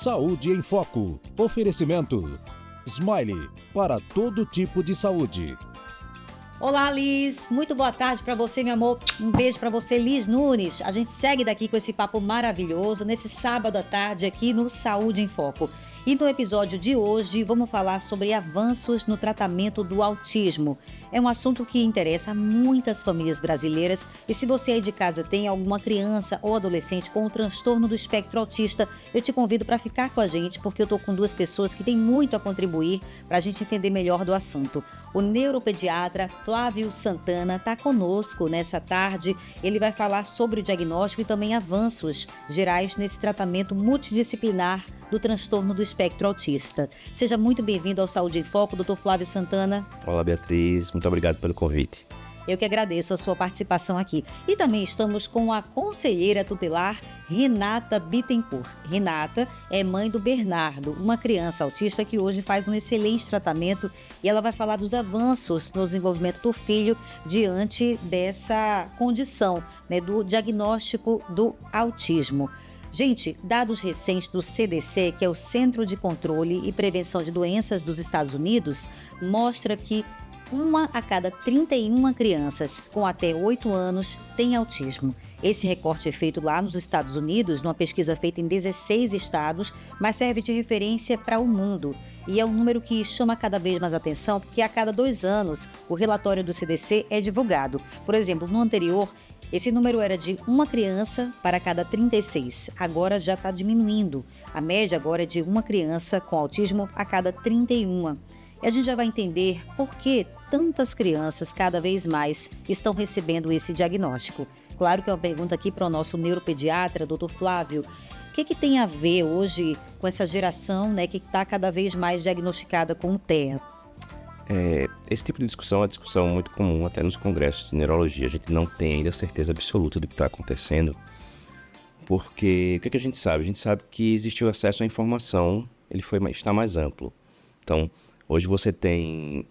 Saúde em Foco. Oferecimento. Smile, para todo tipo de saúde. Olá, Liz. Muito boa tarde para você, meu amor. Um beijo para você, Liz Nunes. A gente segue daqui com esse papo maravilhoso nesse sábado à tarde aqui no Saúde em Foco. E no episódio de hoje vamos falar sobre avanços no tratamento do autismo. É um assunto que interessa a muitas famílias brasileiras e se você aí de casa tem alguma criança ou adolescente com o transtorno do espectro autista, eu te convido para ficar com a gente porque eu estou com duas pessoas que têm muito a contribuir para a gente entender melhor do assunto. O neuropediatra Flávio Santana está conosco nessa tarde. Ele vai falar sobre o diagnóstico e também avanços gerais nesse tratamento multidisciplinar do transtorno do espectro autista. Seja muito bem-vindo ao Saúde em Foco, Dr. Flávio Santana. Olá, Beatriz. Muito obrigado pelo convite. Eu que agradeço a sua participação aqui. E também estamos com a conselheira tutelar Renata Bittencourt. Renata é mãe do Bernardo, uma criança autista que hoje faz um excelente tratamento e ela vai falar dos avanços no desenvolvimento do filho diante dessa condição, né, do diagnóstico do autismo. Gente, dados recentes do CDC, que é o Centro de Controle e Prevenção de Doenças dos Estados Unidos, mostra que 1 a cada 31 crianças com até 8 anos tem autismo. Esse recorte é feito lá nos Estados Unidos, numa pesquisa feita em 16 estados, mas serve de referência para o mundo. E é um número que chama cada vez mais atenção, porque a cada 2 anos o relatório do CDC é divulgado. Por exemplo, no anterior, esse número era de 1 criança para cada 36. Agora já está diminuindo. A média agora é de 1 criança com autismo a cada 31. E a gente já vai entender por que tantas crianças cada vez mais estão recebendo esse diagnóstico. Claro que é uma pergunta aqui para o nosso neuropediatra, Dr. Flávio. O que tem a ver hoje com essa geração, né, que está cada vez mais diagnosticada com o TEA? Esse tipo de discussão é uma discussão muito comum até nos congressos de neurologia. A gente não tem ainda certeza absoluta do que está acontecendo, porque o que a gente sabe? A gente sabe que existe o acesso à informação, está mais amplo. Então, hoje você tem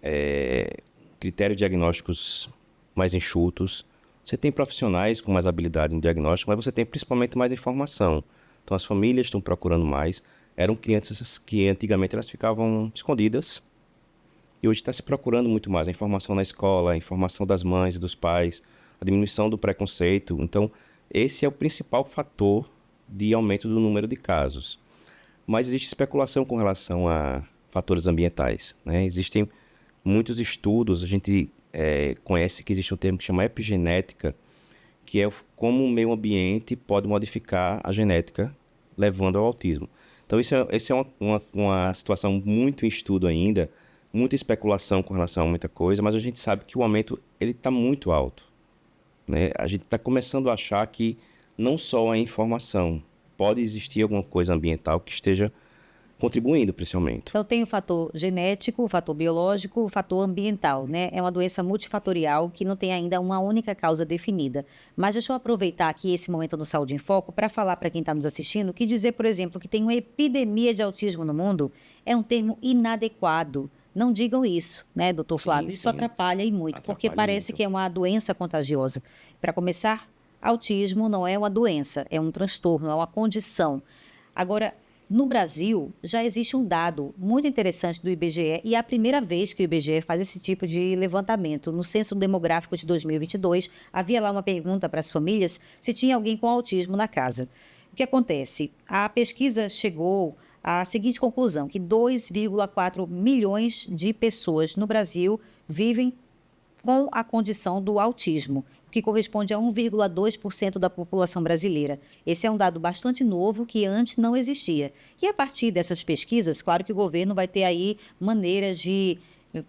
critérios diagnósticos mais enxutos, você tem profissionais com mais habilidade no diagnóstico, mas você tem principalmente mais informação. Então, as famílias estão procurando mais. Eram crianças que antigamente elas ficavam escondidas, e hoje está se procurando muito mais a informação na escola, a informação das mães e dos pais, a diminuição do preconceito. Então, esse é o principal fator de aumento do número de casos. Mas existe especulação com relação a fatores ambientais, né? Existem muitos estudos, a gente conhece que existe um termo que chama epigenética, que é como o meio ambiente pode modificar a genética, levando ao autismo. Então, isso é uma situação muito em estudo ainda, muita especulação com relação a muita coisa, mas a gente sabe que o aumento está muito alto, né? A gente está começando a achar que não só a informação, pode existir alguma coisa ambiental que esteja contribuindo para esse aumento. Então tem o fator genético, o fator biológico, o fator ambiental, né? É uma doença multifatorial que não tem ainda uma única causa definida. Mas deixa eu aproveitar aqui esse momento no Saúde em Foco para falar para quem está nos assistindo que dizer, por exemplo, que tem uma epidemia de autismo no mundo é um termo inadequado. Não digam isso, né, doutor Flávio? Isso atrapalha e muito, porque parece que é uma doença contagiosa. Para começar, autismo não é uma doença, é um transtorno, é uma condição. Agora, no Brasil, já existe um dado muito interessante do IBGE e é a primeira vez que o IBGE faz esse tipo de levantamento. No Censo Demográfico de 2022, havia lá uma pergunta para as famílias se tinha alguém com autismo na casa. O que acontece? A pesquisa chegou à seguinte conclusão, que 2,4 milhões de pessoas no Brasil vivem com a condição do autismo, o que corresponde a 1,2% da população brasileira. Esse é um dado bastante novo que antes não existia. E a partir dessas pesquisas, claro que o governo vai ter aí maneiras de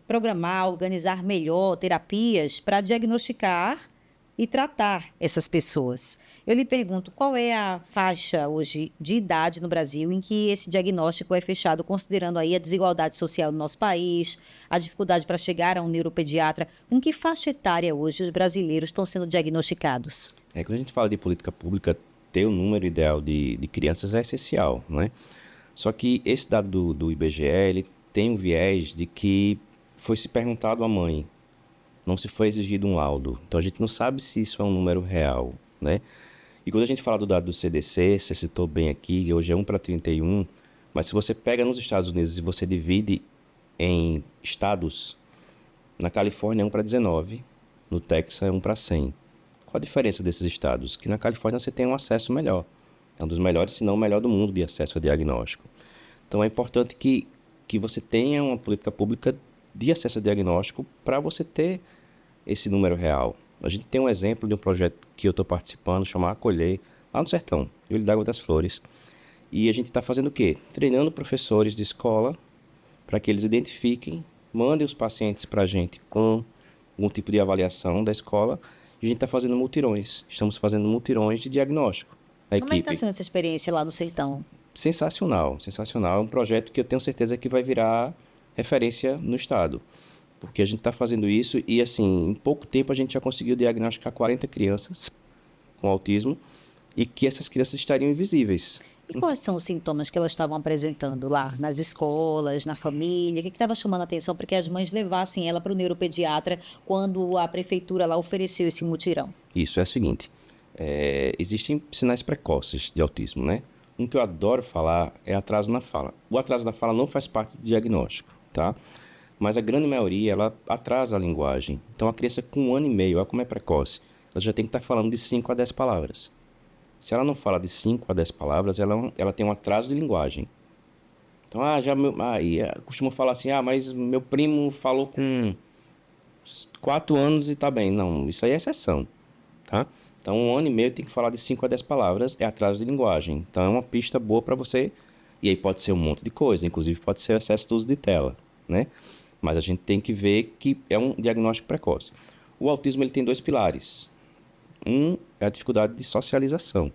programar, organizar melhor terapias para diagnosticar e tratar essas pessoas. Eu lhe pergunto, qual é a faixa hoje de idade no Brasil em que esse diagnóstico é fechado, considerando aí a desigualdade social no nosso país, a dificuldade para chegar a um neuropediatra? Com que faixa etária hoje os brasileiros estão sendo diagnosticados? Quando a gente fala de política pública, ter o número ideal de crianças é essencial, né? Só que esse dado do IBGE, ele tem um viés de que foi se perguntado à mãe, não se foi exigido um laudo. Então a gente não sabe se isso é um número real, né? E quando a gente fala do dado do CDC, você citou bem aqui, hoje é 1 para 31, Mas se você pega nos Estados Unidos e você divide em estados, na Califórnia é 1 para 19, no Texas é 1 para 100. Qual a diferença desses estados? Que na Califórnia você tem um acesso melhor. É um dos melhores, se não o melhor do mundo de acesso a diagnóstico. Então é importante que você tenha uma política pública de acesso a diagnóstico para você ter esse número real. A gente tem um exemplo de um projeto que eu estou participando, chamado Acolher, lá no Sertão, Rio d'Água das Flores. E a gente está fazendo o quê? Treinando professores de escola para que eles identifiquem, mandem os pacientes para a gente com algum tipo de avaliação da escola. E a gente está fazendo mutirões. Estamos fazendo mutirões de diagnóstico. A Como é que equipe. está sendo essa experiência lá no Sertão? Sensacional, sensacional. É um projeto que eu tenho certeza que vai virar referência no estado. Porque a gente está fazendo isso e, assim, em pouco tempo a gente já conseguiu diagnosticar 40 crianças com autismo e que essas crianças estariam invisíveis. E quais são os sintomas que elas estavam apresentando lá, nas escolas, na família? O que estava chamando a atenção para que as mães levassem ela para o neuropediatra quando a prefeitura lá ofereceu esse mutirão? Isso é o seguinte, existem sinais precoces de autismo, né? Um que eu adoro falar é atraso na fala. O atraso na fala não faz parte do diagnóstico, tá? Mas a grande maioria, ela atrasa a linguagem. Então, a criança com 1 ano e meio, olha como é precoce, ela já tem que estar falando de 5 a 10 palavras. Se ela não fala de 5 a 10 palavras, ela tem um atraso de linguagem. Então, costumam falar assim, mas meu primo falou com 4 anos e tá bem. Não, isso aí é exceção, tá? Então, 1 ano e meio tem que falar de 5 a 10 palavras, é atraso de linguagem. Então, é uma pista boa para você. E aí pode ser um monte de coisa, inclusive pode ser o excesso do uso de tela, né? Mas a gente tem que ver que é um diagnóstico precoce. O autismo ele tem 2 pilares. Um é a dificuldade de socialização.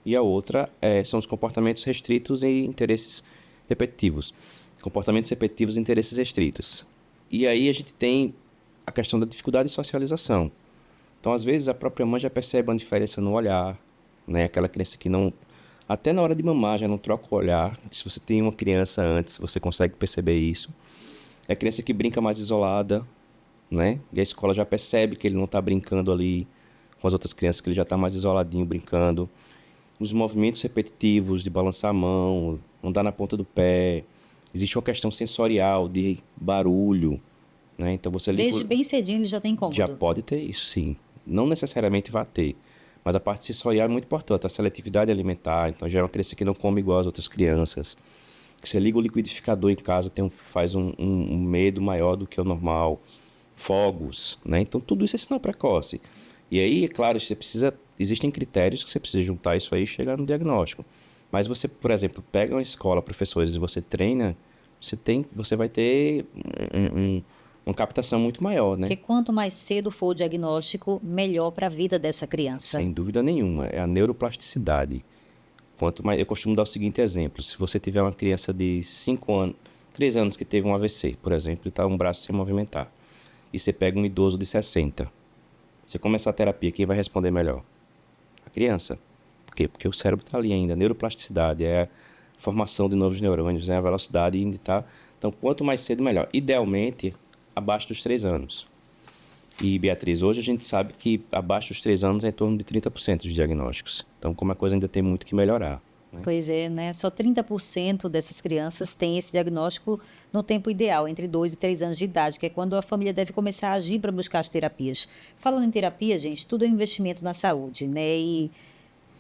E a outra são os comportamentos restritos e interesses repetitivos. Comportamentos repetitivos e interesses restritos. E aí a gente tem a questão da dificuldade de socialização. Então, às vezes, a própria mãe já percebe uma diferença no olhar, né? Aquela criança que não... Até na hora de mamar já não troca o olhar. Se você tem uma criança antes, você consegue perceber isso. É a criança que brinca mais isolada, né? E a escola já percebe que ele não está brincando ali com as outras crianças, que ele já está mais isoladinho brincando. Os movimentos repetitivos de balançar a mão, andar na ponta do pé. Existe uma questão sensorial de barulho, né? Então você Desde bem cedinho ele já tem incômodo. já pode ter isso, sim. Não necessariamente vai ter. Mas a parte sensorial é muito importante. A seletividade alimentar. Então já é uma criança que não come igual as outras crianças. Que você liga o liquidificador em casa, faz um medo maior do que o normal. Fogos, né? Então tudo isso é sinal precoce. E aí, é claro, existem critérios que você precisa juntar isso aí e chegar no diagnóstico. Mas você, por exemplo, pega uma escola, professores, e você treina, você vai ter uma captação muito maior, né? Porque quanto mais cedo for o diagnóstico, melhor para a vida dessa criança. Sem dúvida nenhuma. É a neuroplasticidade. Quanto mais, eu costumo dar o seguinte exemplo. Se você tiver uma criança de 5 anos, 3 anos que teve um AVC, por exemplo, e está um braço sem movimentar, e você pega um idoso de 60, você começar a terapia, quem vai responder melhor? A criança. Por quê? Porque o cérebro está ali ainda. A neuroplasticidade é a formação de novos neurônios, né? A velocidade ainda está... Então, quanto mais cedo, melhor. Idealmente, abaixo dos 3 anos. E, Beatriz, hoje a gente sabe que abaixo dos 3 anos é em torno de 30% dos diagnósticos. Então, como a coisa ainda tem muito que melhorar. Pois é, né? Só 30% dessas crianças têm esse diagnóstico no tempo ideal, entre 2 e 3 anos de idade, que é quando a família deve começar a agir para buscar as terapias. Falando em terapia, gente, tudo é investimento na saúde, né? E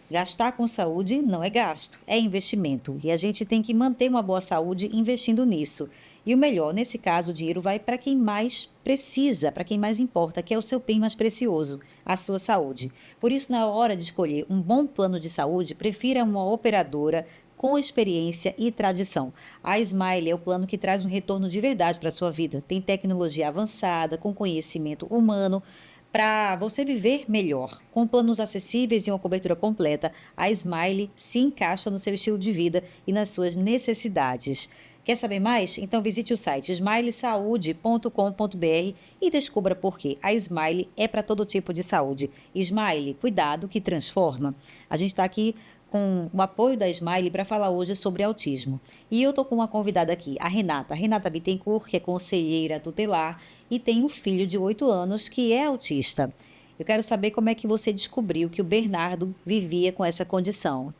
gastar com saúde não é gasto, é investimento. E a gente tem que manter uma boa saúde investindo nisso. E o melhor, nesse caso, o dinheiro vai para quem mais precisa, para quem mais importa, que é o seu bem mais precioso, a sua saúde. Por isso, na hora de escolher um bom plano de saúde, prefira uma operadora com experiência e tradição. A Smile é o plano que traz um retorno de verdade para a sua vida. Tem tecnologia avançada, com conhecimento humano, para você viver melhor. Com planos acessíveis e uma cobertura completa, a Smile se encaixa no seu estilo de vida e nas suas necessidades. Quer saber mais? Então visite o site smilesaúde.com.br e descubra por que a Smile é para todo tipo de saúde. Smile, cuidado que transforma. A gente está aqui com o apoio da Smile para falar hoje sobre autismo. E eu estou com uma convidada aqui, a Renata Bittencourt, que é conselheira tutelar e tem um filho de 8 anos que é autista. Eu quero saber como é que você descobriu que o Bernardo vivia com essa condição.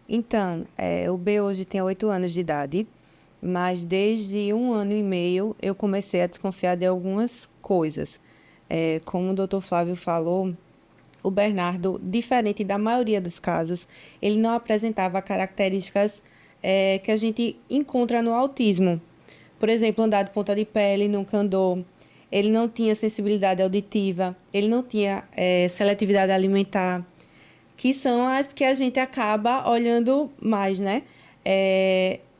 Então, o B hoje tem 8 anos de idade, mas desde 1 ano e meio eu comecei a desconfiar de algumas coisas. Como o doutor Flávio falou, o Bernardo, diferente da maioria dos casos, ele não apresentava características que a gente encontra no autismo. Por exemplo, andar de ponta de pé, ele nunca andou. Ele não tinha sensibilidade auditiva, ele não tinha seletividade alimentar, que são as que a gente acaba olhando mais, né?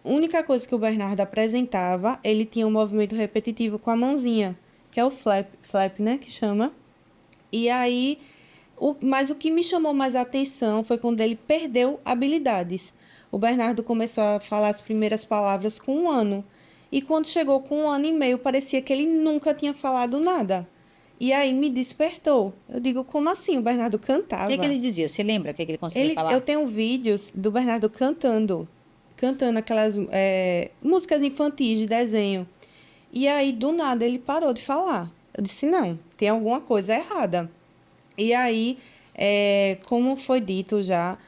Única coisa que o Bernardo apresentava, ele tinha um movimento repetitivo com a mãozinha, que é o flap, né, que chama. E aí, mas o que me chamou mais a atenção foi quando ele perdeu habilidades. O Bernardo começou a falar as primeiras palavras com 1 ano. E quando chegou com 1 ano e meio, parecia que ele nunca tinha falado nada. E aí me despertou. Eu digo, como assim? O Bernardo cantava. O que ele dizia? Você lembra o que ele conseguia falar? Eu tenho vídeos do Bernardo cantando aquelas músicas infantis de desenho. E aí, do nada, ele parou de falar. Eu disse, não, tem alguma coisa errada. E aí, como foi dito já,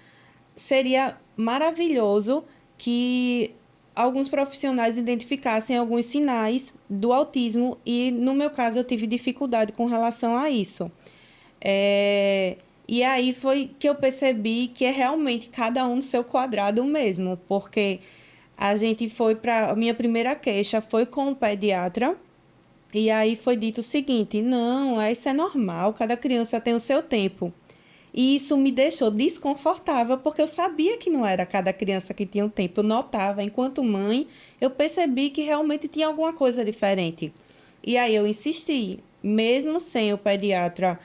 seria maravilhoso que alguns profissionais identificassem alguns sinais do autismo e, no meu caso, eu tive dificuldade com relação a isso. E aí foi que eu percebi que é realmente cada um no seu quadrado mesmo, porque a gente foi para... A minha primeira queixa foi com o pediatra, e aí foi dito o seguinte, não, isso é normal, cada criança tem o seu tempo. E isso me deixou desconfortável, porque eu sabia que não era cada criança que tinha um tempo. Eu notava, enquanto mãe, eu percebi que realmente tinha alguma coisa diferente. E aí eu insisti, mesmo sem o pediatra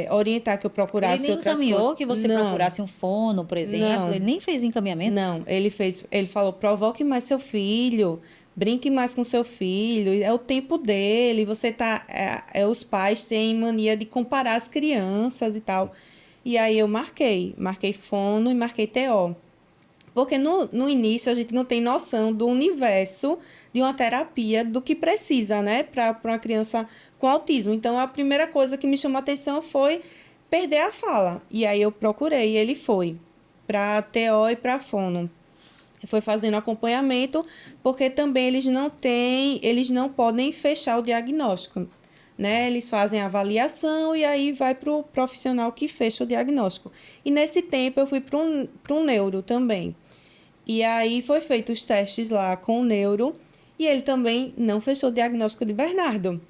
orientar que eu procurasse Ele nem outras encaminhou coisas. que você Não, procurasse um fono, por exemplo? Não. Ele nem fez encaminhamento? Não, ele falou, provoque mais seu filho, brinque mais com seu filho, é o tempo dele, você tá... os pais têm mania de comparar as crianças e tal. E aí eu marquei fono e marquei TO. Porque no início a gente não tem noção do universo de uma terapia, do que precisa, né, para uma criança com autismo. Então, a primeira coisa que me chamou a atenção foi perder a fala. E aí eu procurei, e ele foi para TO e para fono. Foi fazendo acompanhamento, porque também eles não podem fechar o diagnóstico, né? Eles fazem a avaliação e aí vai para o profissional que fecha o diagnóstico. E nesse tempo eu fui para um neuro também. E aí foi feito os testes lá com o neuro e ele também não fechou o diagnóstico de Bernardo,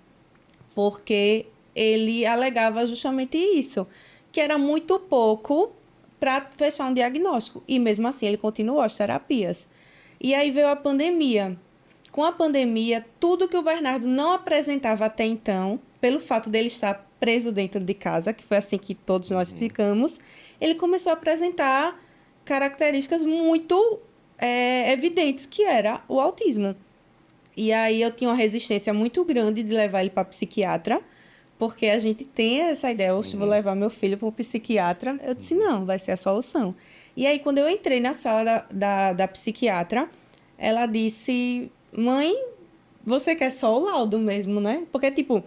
porque ele alegava justamente isso, que era muito pouco para fechar um diagnóstico. E mesmo assim ele continuou as terapias. E aí veio a pandemia. Com a pandemia, tudo que o Bernardo não apresentava até então, pelo fato dele estar preso dentro de casa, que foi assim que todos nós ficamos, ele começou a apresentar características muito evidentes, que era o autismo. E aí eu tinha uma resistência muito grande de levar ele para psiquiatra, porque a gente tem essa ideia, eu vou levar meu filho para um psiquiatra. Eu disse, não, vai ser a solução. E aí, quando eu entrei na sala da psiquiatra, ela disse, mãe, você quer só o laudo mesmo, né? Porque, tipo,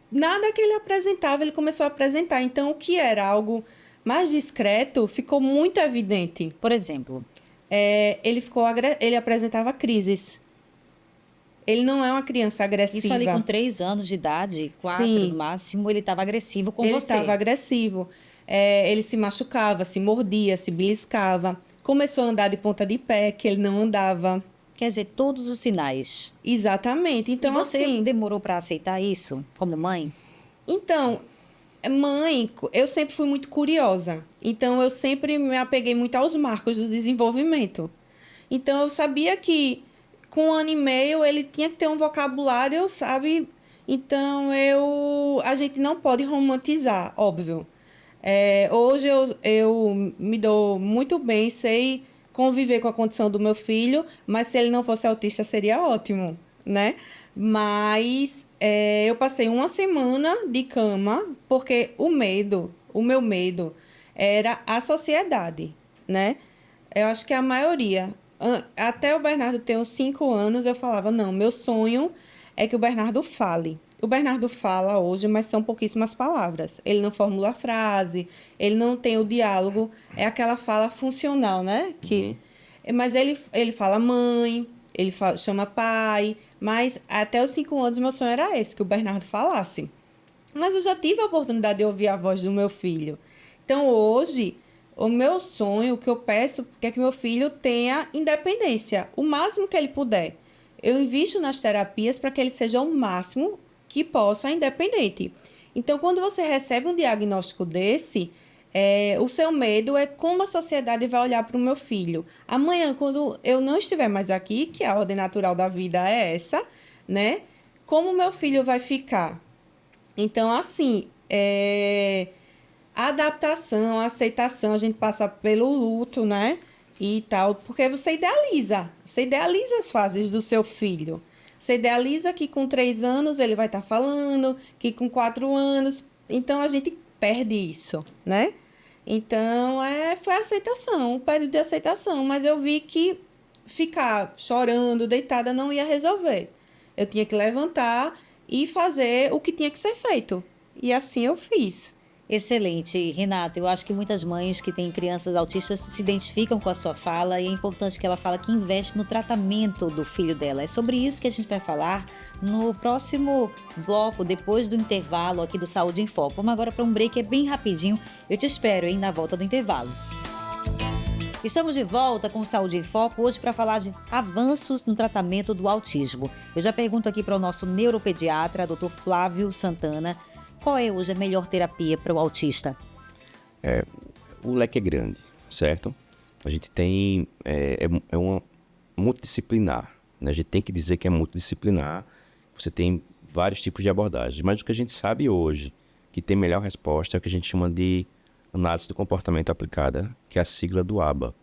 nada que ele apresentava, ele começou a apresentar. Então, o que era algo mais discreto ficou muito evidente. Por exemplo? Ele apresentava crises. Ele não é uma criança agressiva. Isso ali com 3 anos de idade, 4 Sim. no máximo, ele estava agressivo com Ele você. estava agressivo. Ele se machucava, se mordia, se beliscava. Começou a andar de ponta de pé, que ele não andava. Quer dizer, todos os sinais. Exatamente. Então, E você assim, demorou para aceitar isso como mãe? Então, mãe, eu sempre fui muito curiosa. Então, eu sempre me apeguei muito aos marcos do desenvolvimento. Então, eu sabia que com 1 ano e meio ele tinha que ter um vocabulário, sabe? Então, a gente não pode romantizar, óbvio. Hoje eu me dou muito bem, sei conviver com a condição do meu filho, mas se ele não fosse autista seria ótimo, né? Mas eu passei 1 semana de cama, porque o meu medo era a sociedade, né? Eu acho que a maioria, até o Bernardo ter uns 5 anos, eu falava, não, meu sonho é que o Bernardo fale. o Bernardo fala hoje, mas são pouquíssimas palavras. Ele não formula frase, ele não tem o diálogo, é aquela fala funcional, né? Mas ele fala mãe, chama pai, mas até os 5 anos meu sonho era esse, que o Bernardo falasse. Mas eu já tive a oportunidade de ouvir a voz do meu filho. Então, hoje, o meu sonho, o que eu peço, é que meu filho tenha independência, o máximo que ele puder. Eu invisto nas terapias para que ele seja o máximo que possa, independente. Então, quando você recebe um diagnóstico desse, o seu medo é como a sociedade vai olhar para o meu filho. Amanhã, quando eu não estiver mais aqui, que a ordem natural da vida é essa, né? Como o meu filho vai ficar? Então, assim, a adaptação, a aceitação, a gente passa pelo luto, né? E tal, porque você idealiza as fases do seu filho. Você idealiza que com 3 anos ele vai estar falando, que com 4 anos. Então, a gente perde isso, né? Então, foi aceitação, um período de aceitação. Mas eu vi que ficar chorando, deitada, não ia resolver. Eu tinha que levantar e fazer o que tinha que ser feito. E assim eu fiz. Excelente, Renata. Eu acho que muitas mães que têm crianças autistas se identificam com a sua fala e é importante que ela fale que investe no tratamento do filho dela. É sobre isso que a gente vai falar no próximo bloco, depois do intervalo aqui do Saúde em Foco. Vamos agora para um break, é bem rapidinho. Eu te espero, hein, na volta do intervalo. Estamos de volta com Saúde em Foco, hoje para falar de avanços no tratamento do autismo. Eu já pergunto aqui para o nosso neuropediatra, Dr. Flávio Santana, qual é hoje a melhor terapia para o autista? O leque é grande, certo? A gente tem... É uma multidisciplinar, né? A gente tem que dizer que é multidisciplinar. Você tem vários tipos de abordagens. Mas o que a gente sabe hoje, que tem melhor resposta, é o que a gente chama de análise do comportamento aplicada, que é a sigla do ABA.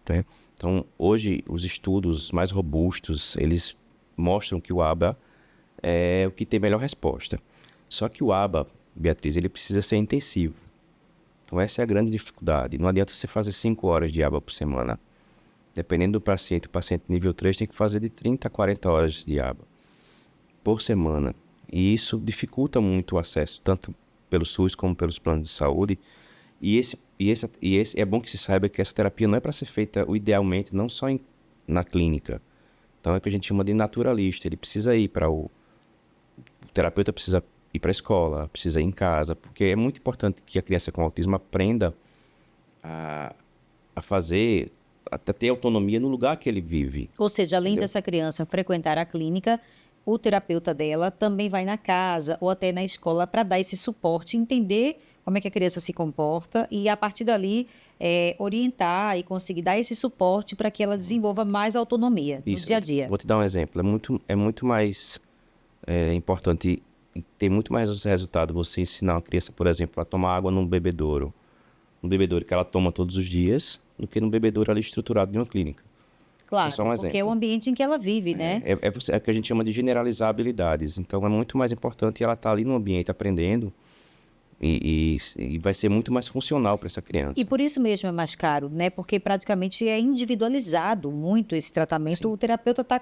Né? Então, hoje, os estudos mais robustos, eles mostram que o ABA é o que tem melhor resposta. Só que o ABA, Beatriz, ele precisa ser intensivo. Então, essa é a grande dificuldade. Não adianta você fazer 5 horas de ABA por semana. Dependendo do paciente, o paciente nível 3 tem que fazer de 30 a 40 horas de ABA por semana. E isso dificulta muito o acesso, tanto pelo SUS como pelos planos de saúde. E esse é bom que se saiba que essa terapia não é para ser feita, idealmente, não só na clínica. Então, é o que a gente chama de naturalista. Ele precisa ir para o terapeuta precisa ir para a escola, precisa ir em casa, porque é muito importante que a criança com autismo aprenda a fazer, a ter autonomia no lugar que ele vive. Ou seja, além Entendeu? dessa criança frequentar a clínica, o terapeuta dela também vai na casa ou até na escola para dar esse suporte, entender como é que a criança se comporta e, a partir dali, orientar e conseguir dar esse suporte para que ela desenvolva mais autonomia no dia a dia. Vou te dar um exemplo. É muito mais importante, tem muito mais resultado você ensinar uma criança, por exemplo, a tomar água num bebedouro. Um bebedouro que ela toma todos os dias, do que num bebedouro ali estruturado de uma clínica. Claro, Só um porque é exemplo. o ambiente em que ela vive, né? É o que a gente chama de generalizar habilidades. Então, é muito mais importante ela estar ali no ambiente aprendendo e vai ser muito mais funcional para essa criança. E por isso mesmo é mais caro, né? Porque praticamente é individualizado muito esse tratamento. Sim. O terapeuta está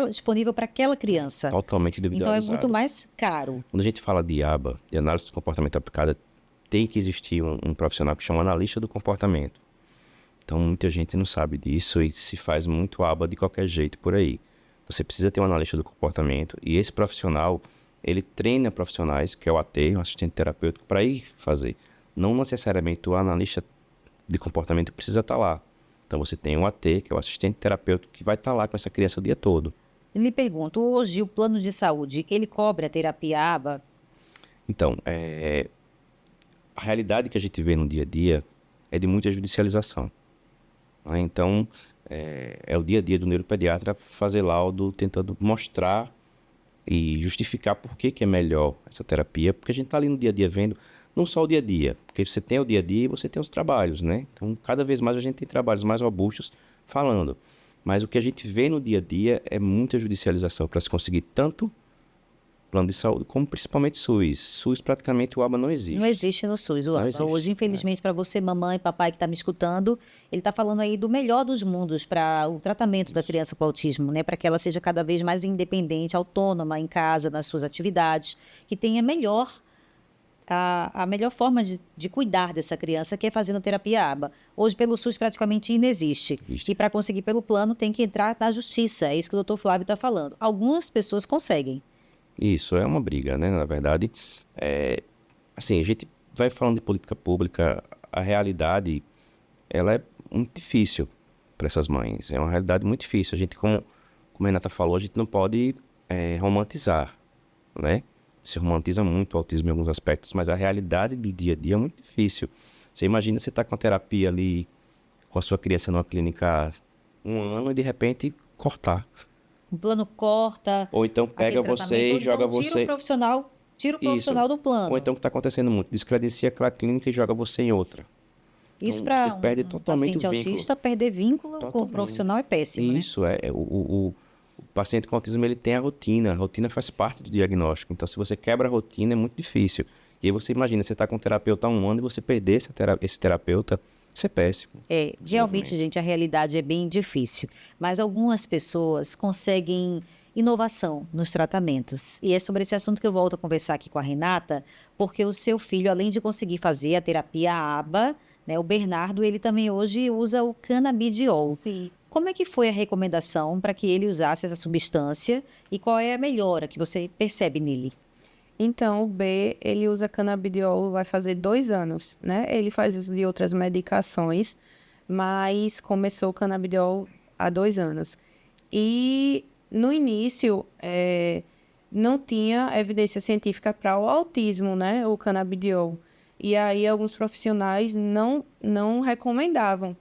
disponível para aquela criança. Totalmente Então é individualizado. muito mais caro. Quando a gente fala de ABA, de análise do comportamento aplicada, tem que existir um profissional que chama analista do comportamento. Então, muita gente não sabe disso e se faz muito ABA de qualquer jeito por aí. Você precisa ter um analista do comportamento e esse profissional, ele treina profissionais, que é o AT, um assistente terapêutico, para ir fazer. Não necessariamente o analista de comportamento precisa estar lá. Então, você tem um AT, que é o assistente terapêutico, que vai estar lá com essa criança o dia todo. Lhe pergunto, hoje o plano de saúde, ele cobre a terapia ABA? Então, a realidade que a gente vê no dia a dia é de muita judicialização. Né? Então, é o dia a dia do neuropediatra fazer laudo, tentando mostrar e justificar por que é melhor essa terapia, porque a gente está ali no dia a dia vendo, não só o dia a dia, porque você tem o dia a dia e você tem os trabalhos, né? Então, cada vez mais a gente tem trabalhos mais robustos falando. Mas o que a gente vê no dia a dia é muita judicialização para se conseguir tanto plano de saúde, como principalmente SUS. SUS praticamente o ABA não existe. Não existe no SUS, o Não ABA. existe, Hoje, infelizmente, para você, mamãe, papai que está me escutando, ele está falando aí do melhor dos mundos para o tratamento da criança com autismo, né? Para que ela seja cada vez mais independente, autônoma em casa, nas suas atividades, que tenha a melhor forma de cuidar dessa criança, que é fazendo terapia ABA. Hoje, pelo SUS, praticamente inexiste. Existe. E para conseguir pelo plano, tem que entrar na justiça. É isso que o doutor Flávio está falando. Algumas pessoas conseguem. Isso, é uma briga, né? Na verdade, assim, a gente vai falando de política pública, a realidade, ela é muito difícil para essas mães. É uma realidade muito difícil. A gente, como a Renata falou, a gente não pode romantizar, né? Se romantiza muito o autismo em alguns aspectos, mas a realidade do dia a dia é muito difícil. Você imagina você estar com a terapia ali, com a sua criança numa clínica há 1 ano e de repente cortar. O plano corta. Ou então pega aquele você tratamento, e ou joga então tira você... o profissional do plano. Ou então o que está acontecendo muito, descredencia aquela clínica e joga você em outra. Isso Então, para você perde totalmente paciente o vínculo. autista, perder vínculo com o Totalmente. profissional é péssimo, né? Isso, o paciente com autismo ele tem a rotina faz parte do diagnóstico. Então, se você quebra a rotina, é muito difícil. E aí você imagina, você está com um terapeuta há 1 ano e você perder esse terapeuta, isso é péssimo. Realmente, gente, a realidade é bem difícil. Mas algumas pessoas conseguem inovação nos tratamentos. E é sobre esse assunto que eu volto a conversar aqui com a Renata, porque o seu filho, além de conseguir fazer a terapia ABA, né, o Bernardo, ele também hoje usa o canabidiol. Sim. Como é que foi a recomendação para que ele usasse essa substância e qual é a melhora que você percebe nele? Então, o B, ele usa canabidiol, vai fazer 2 anos, né? Ele faz uso de outras medicações, mas começou o canabidiol há 2 anos. E, no início, não tinha evidência científica para o autismo, né? O canabidiol. E aí, alguns profissionais não recomendavam.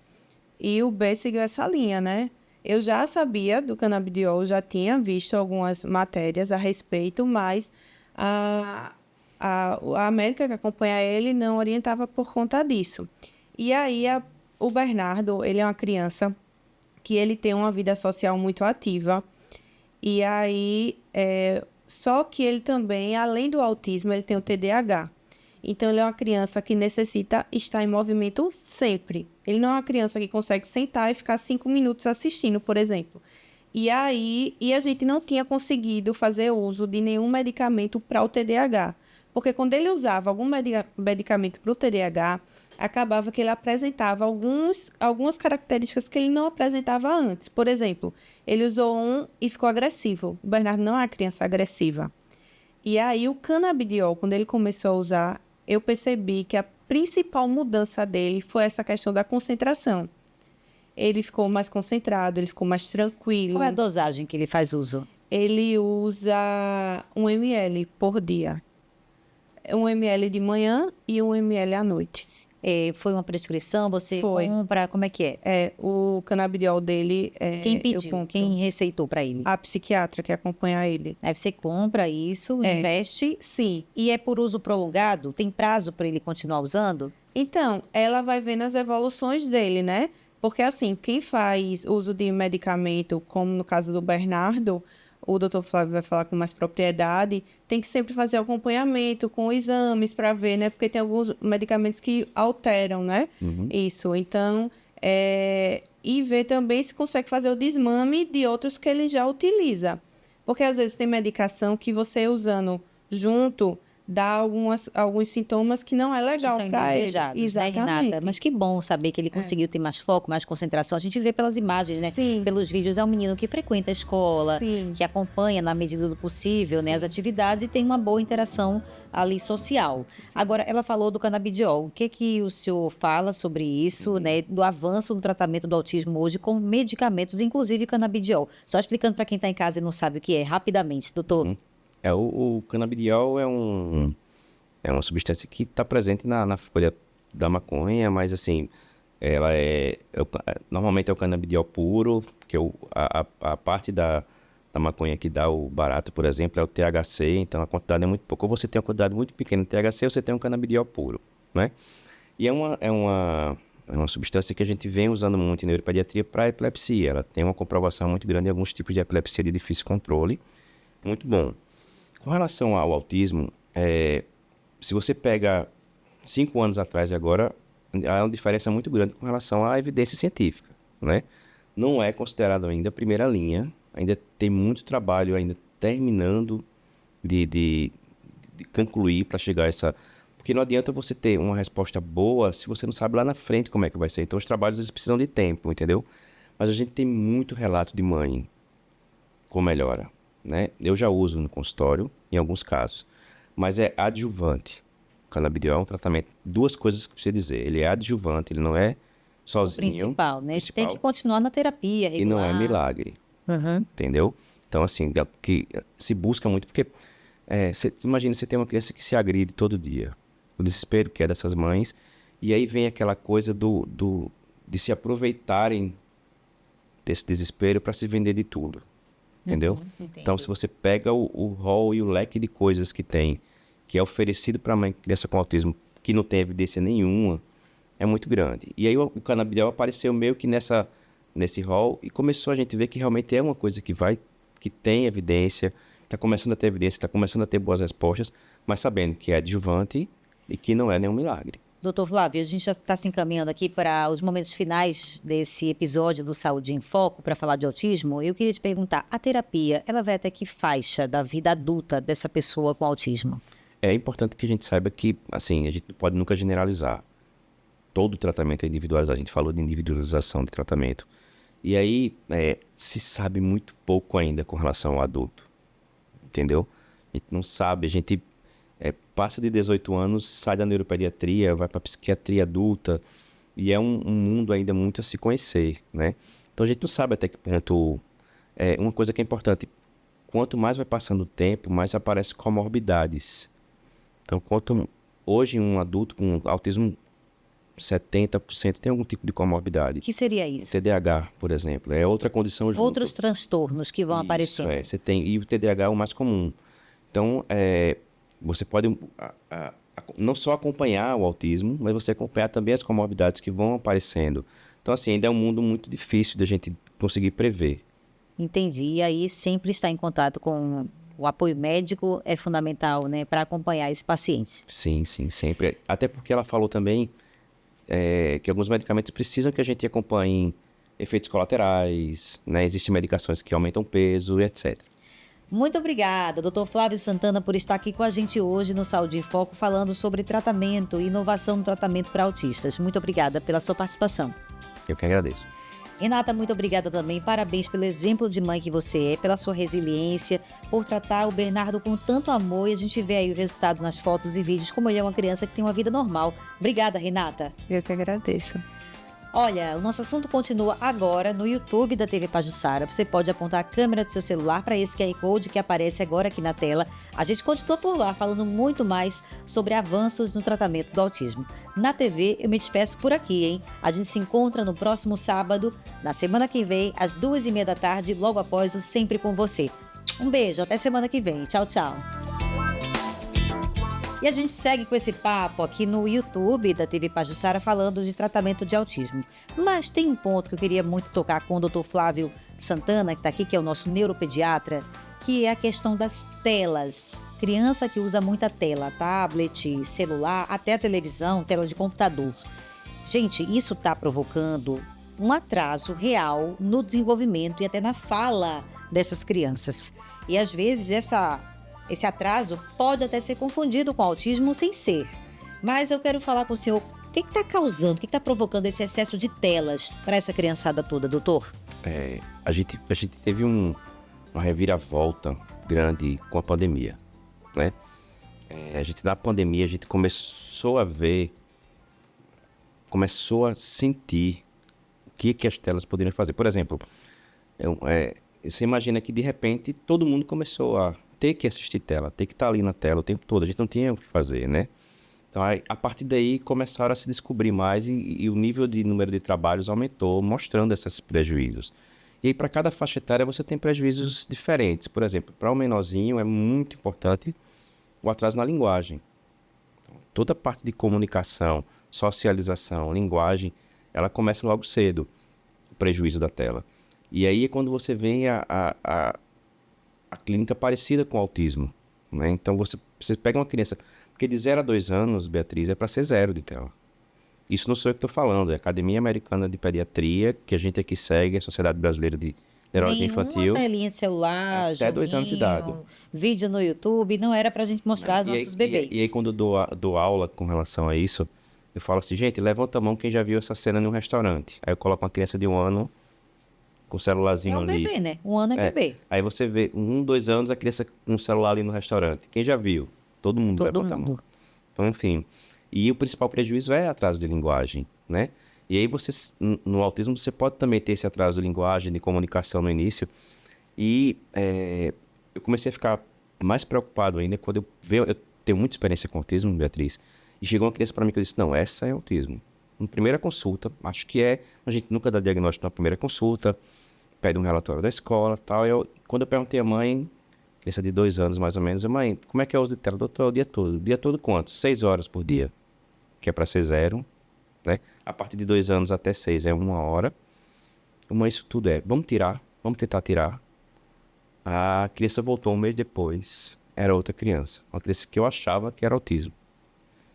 E o B seguiu essa linha, né? Eu já sabia do canabidiol, já tinha visto algumas matérias a respeito, mas a médica que acompanha ele não orientava por conta disso. E aí, o Bernardo, ele é uma criança que ele tem uma vida social muito ativa. E aí, só que ele também, além do autismo, ele tem o TDAH. Então, ele é uma criança que necessita estar em movimento sempre. Ele não é uma criança que consegue sentar e ficar 5 minutos assistindo, por exemplo. E a gente não tinha conseguido fazer uso de nenhum medicamento para o TDAH. Porque quando ele usava algum medicamento para o TDAH, acabava que ele apresentava algumas características que ele não apresentava antes. Por exemplo, ele usou um e ficou agressivo. O Bernardo não é uma criança agressiva. E aí, o canabidiol, quando ele começou a usar, eu percebi que a principal mudança dele foi essa questão da concentração. Ele ficou mais concentrado, ele ficou mais tranquilo. Qual é a dosagem que ele faz uso? Ele usa 1 ml por dia. 1 ml de manhã e 1 ml à noite. Foi uma prescrição? Você Foi. compra? Como é que é? O canabidiol dele... Quem eu pediu? compro. Quem receitou para ele? A psiquiatra que acompanha ele. Aí você compra isso, investe Sim. e é por uso prolongado? Tem prazo para ele continuar usando? Então, ela vai vendo as evoluções dele, né? Porque, assim, quem faz uso de medicamento, como no caso do Bernardo, o doutor Flávio vai falar com mais propriedade, tem que sempre fazer acompanhamento com exames para ver, né? Porque tem alguns medicamentos que alteram, né? Isso. Então, e ver também se consegue fazer o desmame de outros que ele já utiliza. Porque, às vezes, tem medicação que você usando junto dá alguns sintomas que não é legal para ele. Exatamente. Né, Renata? Mas que bom saber que ele conseguiu ter mais foco, mais concentração. A gente vê pelas imagens, né? Sim. Pelos vídeos, é um menino que frequenta a escola, Sim. que acompanha na medida do possível, né, as atividades e tem uma boa interação ali social. Sim. Agora, ela falou do canabidiol. O que o senhor fala sobre isso, né? Do avanço no tratamento do autismo hoje com medicamentos, inclusive canabidiol. Só explicando para quem está em casa e não sabe o que é, rapidamente, doutor. O canabidiol é uma substância que está presente na folha da maconha, mas assim, normalmente é o canabidiol puro, que a parte da maconha que dá o barato, por exemplo, é o THC, então a quantidade é muito pouca. Ou você tem uma quantidade muito pequena de THC, ou você tem um canabidiol puro, né? E é uma substância que a gente vem usando muito em neuropediatria para epilepsia. Ela tem uma comprovação muito grande em alguns tipos de epilepsia de difícil controle, muito bom. Com relação ao autismo, se você pega 5 anos atrás e agora, há uma diferença muito grande com relação à evidência científica, né? Não é considerado ainda a primeira linha, ainda tem muito trabalho ainda terminando de concluir para chegar a essa... Porque não adianta você ter uma resposta boa se você não sabe lá na frente como é que vai ser. Então, os trabalhos eles precisam de tempo, entendeu? Mas a gente tem muito relato de mãe com melhora, né? Eu já uso no consultório, em alguns casos, mas é adjuvante. O canabidiol é um tratamento, duas coisas que precisa dizer. Ele é adjuvante, ele não é O sozinho. principal, né? Tem principal, que continuar na terapia e não é regular. milagre. Uhum. Entendeu? Então, assim, que se busca muito, porque imagina, você tem uma criança que se agride todo dia, o desespero que é dessas mães, e aí vem aquela coisa de se aproveitarem desse desespero para se vender de tudo, entendeu? Então, se você pega o rol e o leque de coisas que tem, que é oferecido para uma criança com autismo, que não tem evidência nenhuma, é muito grande. E aí o canabidiol apareceu meio que nesse rol e começou a gente ver que realmente é uma coisa que tem evidência, está começando a ter evidência, está começando a ter boas respostas, mas sabendo que é adjuvante e que não é nenhum milagre. Doutor Flávio, a gente já está se encaminhando aqui para os momentos finais desse episódio do Saúde em Foco para falar de autismo. Eu queria te perguntar, a terapia, ela vai até que faixa da vida adulta dessa pessoa com autismo? É importante que a gente saiba que, assim, a gente não pode nunca generalizar. Todo tratamento é individualizado. A gente falou de individualização de tratamento. E aí, se sabe muito pouco ainda com relação ao adulto. Entendeu? A gente não sabe. A gente passa de 18 anos, sai da neuropediatria, vai para a psiquiatria adulta. E é um mundo ainda muito a se conhecer, né? Então, a gente não sabe até que ponto... uma coisa que é importante. Quanto mais vai passando o tempo, mais aparecem comorbidades. Então, hoje um adulto com autismo, 70% tem algum tipo de comorbidade. O que seria isso? TDAH, por exemplo, é outra condição junto. Outros transtornos que vão Isso, aparecendo. você tem, e o TDAH é o mais comum. Então, você pode não só acompanhar o autismo, mas você acompanhar também as comorbidades que vão aparecendo. Então, assim, ainda é um mundo muito difícil de a gente conseguir prever. Entendi. E aí sempre estar em contato com o apoio médico é fundamental, né, para acompanhar esse paciente. Sim, sim, sempre. Até porque ela falou também que alguns medicamentos precisam que a gente acompanhe efeitos colaterais, né? Existem medicações que aumentam o peso e etc. Muito obrigada, Dr. Flávio Santana, por estar aqui com a gente hoje no Saúde em Foco, falando sobre tratamento e inovação no tratamento para autistas. Muito obrigada pela sua participação. Eu que agradeço. Renata, muito obrigada também. Parabéns pelo exemplo de mãe que você é, pela sua resiliência, por tratar o Bernardo com tanto amor, e a gente vê aí o resultado nas fotos e vídeos, como ele é uma criança que tem uma vida normal. Obrigada, Renata. Eu que agradeço. Olha, o nosso assunto continua agora no YouTube da TV Pajuçara. Você pode apontar a câmera do seu celular para esse QR Code que aparece agora aqui na tela. A gente continua por lá falando muito mais sobre avanços no tratamento do autismo. Na TV, eu me despeço por aqui, hein? A gente se encontra no próximo sábado, na semana que vem, às 2h30 da tarde, logo após o Sempre com Você. Um beijo, até semana que vem. Tchau, tchau. E a gente segue com esse papo aqui no YouTube da TV Pajuçara falando de tratamento de autismo. Mas tem um ponto que eu queria muito tocar com o Dr. Flávio Santana, que está aqui, que é o nosso neuropediatra, que é a questão das telas. Criança que usa muita tela, tablet, celular, até a televisão, tela de computador. Gente, isso está provocando um atraso real no desenvolvimento e até na fala dessas crianças. E às vezes esse atraso pode até ser confundido com autismo sem ser. Mas eu quero falar com o senhor, o que está causando, o que está provocando esse excesso de telas para essa criançada toda, doutor? A gente teve uma reviravolta grande com a pandemia, né? Na pandemia, a gente começou a ver, começou a sentir o que as telas poderiam fazer. Por exemplo, você imagina que de repente todo mundo começou a ter que assistir tela, ter que estar ali na tela o tempo todo. A gente não tinha o que fazer, né? Então, a partir daí, começaram a se descobrir mais e o nível de número de trabalhos aumentou, mostrando esses prejuízos. E aí, para cada faixa etária, você tem prejuízos diferentes. Por exemplo, para o menorzinho, é muito importante o atraso na linguagem. Então, toda a parte de comunicação, socialização, linguagem, ela começa logo cedo, o prejuízo da tela. E aí é quando você vem a clínica parecida com o autismo, né? Então você pega uma criança, porque de 0 a 2 anos, Beatriz, é para ser 0 de tela. Isso não sou eu que estou falando, é a Academia Americana de Pediatria, que a gente aqui segue, a Sociedade Brasileira de Neurologia Infantil. Nenhuma telinha de celular, Até 2 anos de idade. joguinho, vídeo no YouTube, não era pra gente mostrar os E aí- nossos bebês. E aí, quando eu dou aula com relação a isso, eu falo assim, gente, levanta a mão quem já viu essa cena em um restaurante. Aí eu coloco uma criança de 1 ano com o celularzinho É um ali. bebê, né? 1 ano é bebê. Aí você vê 1, 2 anos, a criança com o celular ali no restaurante. Quem já viu? Todo mundo Todo levanta a mão. mundo. Então, enfim. E o principal prejuízo é atraso de linguagem, né? E aí no autismo, você pode também ter esse atraso de linguagem, de comunicação no início. E eu comecei a ficar mais preocupado ainda quando eu tenho muita experiência com autismo, Beatriz. E chegou uma criança para mim que eu disse, não, essa é autismo. Na primeira consulta, acho que a gente nunca dá diagnóstico na primeira consulta, pede um relatório da escola e tal. Quando eu perguntei à mãe, criança de 2 anos mais ou menos, mãe, como é que é o uso de tela? Doutor, o dia todo. O dia todo quanto? 6 horas por dia, que é para ser 0, né? A partir de 2 anos até 6 é 1 hora. Mãe, isso tudo vamos tentar tirar. A criança voltou 1 mês depois, era outra criança. Uma criança que eu achava que era autismo.